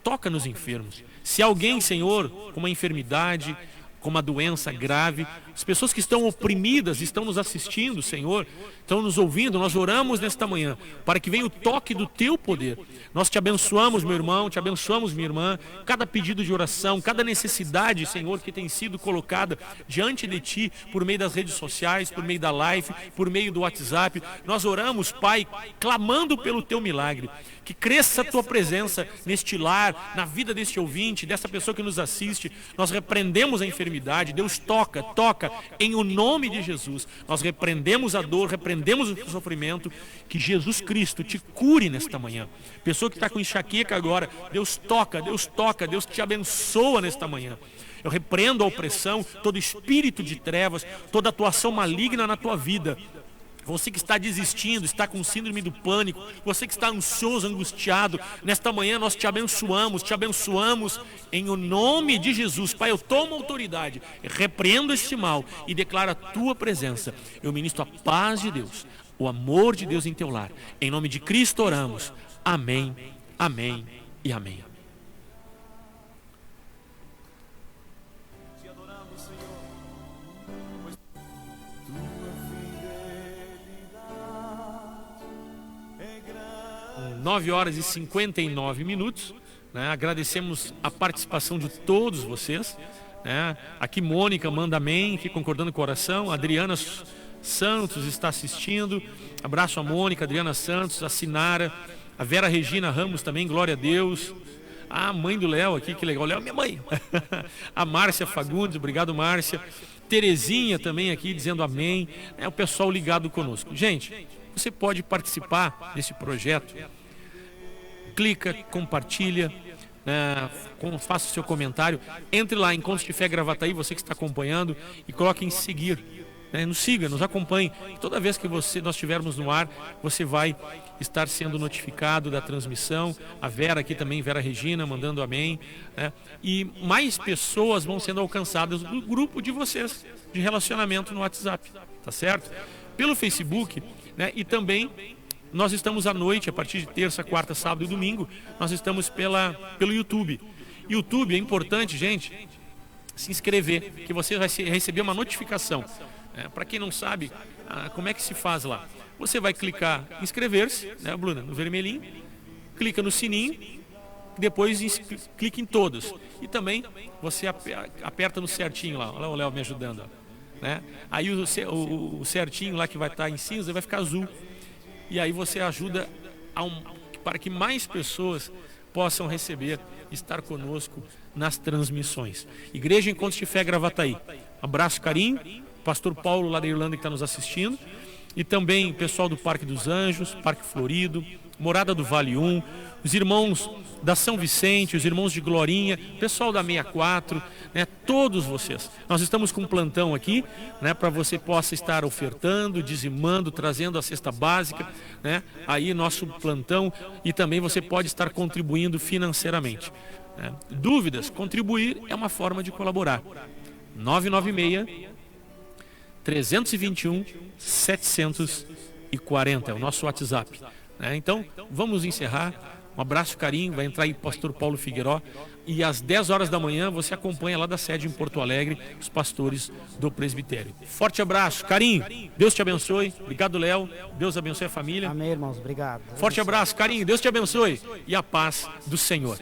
toca nos enfermos. Se alguém, Senhor, com uma enfermidade, com uma doença grave, as pessoas que estão oprimidas, estão nos assistindo, Senhor, estão nos ouvindo, nós oramos nesta manhã, para que venha o toque do Teu poder. Nós te abençoamos, meu irmão, te abençoamos, minha irmã, cada pedido de oração, cada necessidade, Senhor, que tem sido colocada diante de Ti, por meio das redes sociais, por meio da live, por meio do WhatsApp, nós oramos, Pai, clamando pelo Teu milagre, que cresça a Tua presença neste lar, na vida deste ouvinte, dessa pessoa que nos assiste. Nós repreendemos a enfermidade, Deus toca, em o nome de Jesus. Nós repreendemos a dor, repreendemos o sofrimento, que Jesus Cristo te cure nesta manhã. Pessoa que está com enxaqueca agora, Deus toca, Deus te abençoa nesta manhã. Eu repreendo a opressão, todo espírito de trevas, toda atuação maligna na tua vida. Você que está desistindo, está com síndrome do pânico, você que está ansioso, angustiado, nesta manhã nós te abençoamos em o nome de Jesus. Pai, eu tomo autoridade, repreendo este mal e declaro a tua presença. Eu ministro a paz de Deus, o amor de Deus em teu lar. Em nome de Cristo oramos. Amém, amém e amém. Te adoramos, Senhor, pois 9 horas e 59 minutos. Né? Agradecemos a participação de todos vocês. Né? Aqui Mônica manda amém, aqui concordando com o coração. Adriana Santos está assistindo. Abraço a Mônica, Adriana Santos, a Sinara, a Vera Regina Ramos também, glória a Deus. A mãe do Léo aqui, que legal. Léo, minha mãe. A Márcia Fagundes, obrigado, Márcia. Terezinha também aqui dizendo amém. É o pessoal ligado conosco. Gente, você pode participar desse projeto. Clica, compartilha, né, faça o seu comentário. Entre lá em Encontros de Fé Gravataí, você que está acompanhando, e coloque em seguir. Né, nos siga, nos acompanhe. Toda vez que nós estivermos no ar, você vai estar sendo notificado da transmissão. A Vera aqui também, Vera Regina, mandando amém. Né, e mais pessoas vão sendo alcançadas do grupo de vocês, de relacionamento no WhatsApp. Tá certo? Pelo Facebook, né, e também nós estamos à noite, a partir de terça, quarta, sábado e domingo, nós estamos pelo YouTube. YouTube é importante, gente, se inscrever, que você vai receber uma notificação. Para quem não sabe, como é que se faz lá? Você vai clicar em inscrever-se, né, Bruna, no vermelhinho, clica no sininho, depois clica em todos. E também você aperta no certinho lá, olha o Léo me ajudando. Ó, né? Aí o certinho lá que vai estar em cinza vai ficar azul. E aí você ajuda para que mais pessoas possam receber, estar conosco nas transmissões. Igreja Encontros de Fé Gravataí. Abraço, carinho. Pastor Paulo lá da Irlanda que está nos assistindo. E também o pessoal do Parque dos Anjos, Parque Florido, Morada do Vale 1, os irmãos da São Vicente, os irmãos de Glorinha, pessoal da 64, né, todos vocês. Nós estamos com um plantão aqui, né, para você possa estar ofertando, dizimando, trazendo a cesta básica, né, aí nosso plantão, e também você pode estar contribuindo financeiramente. Né. Dúvidas? Contribuir é uma forma de colaborar. 996-321-740 é o nosso WhatsApp. Então, vamos encerrar. Um abraço, carinho. Vai entrar aí o pastor Paulo Figueiró. E às 10 horas da manhã você acompanha lá da sede em Porto Alegre os pastores do presbitério. Forte abraço, carinho. Deus te abençoe. Obrigado, Léo. Deus abençoe a família. Amém, irmãos. Obrigado. Forte abraço, carinho. Deus te abençoe. E a paz do Senhor.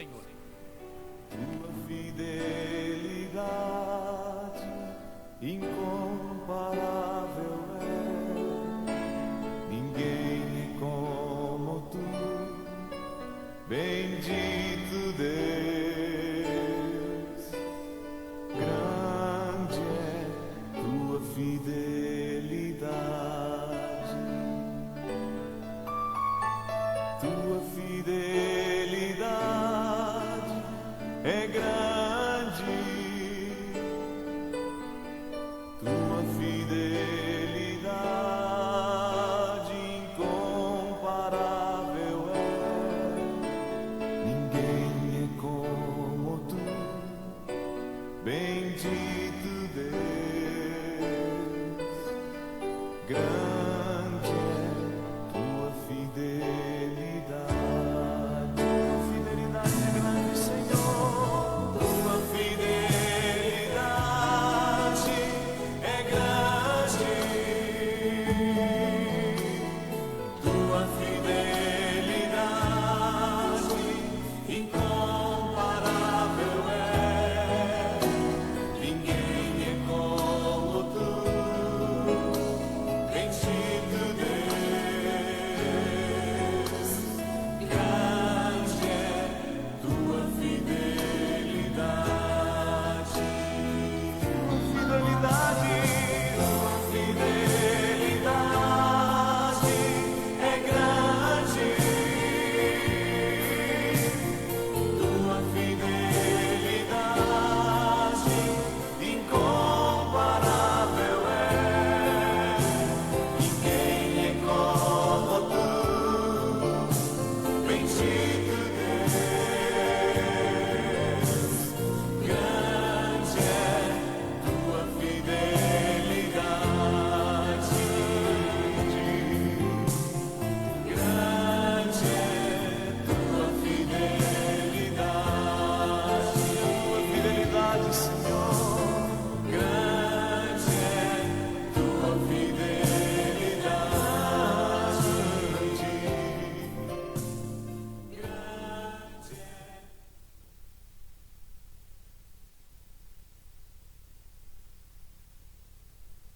Incomparável é, ninguém como tu, bendito Deus, grande é tua fidelidade, tua fidelidade é grande.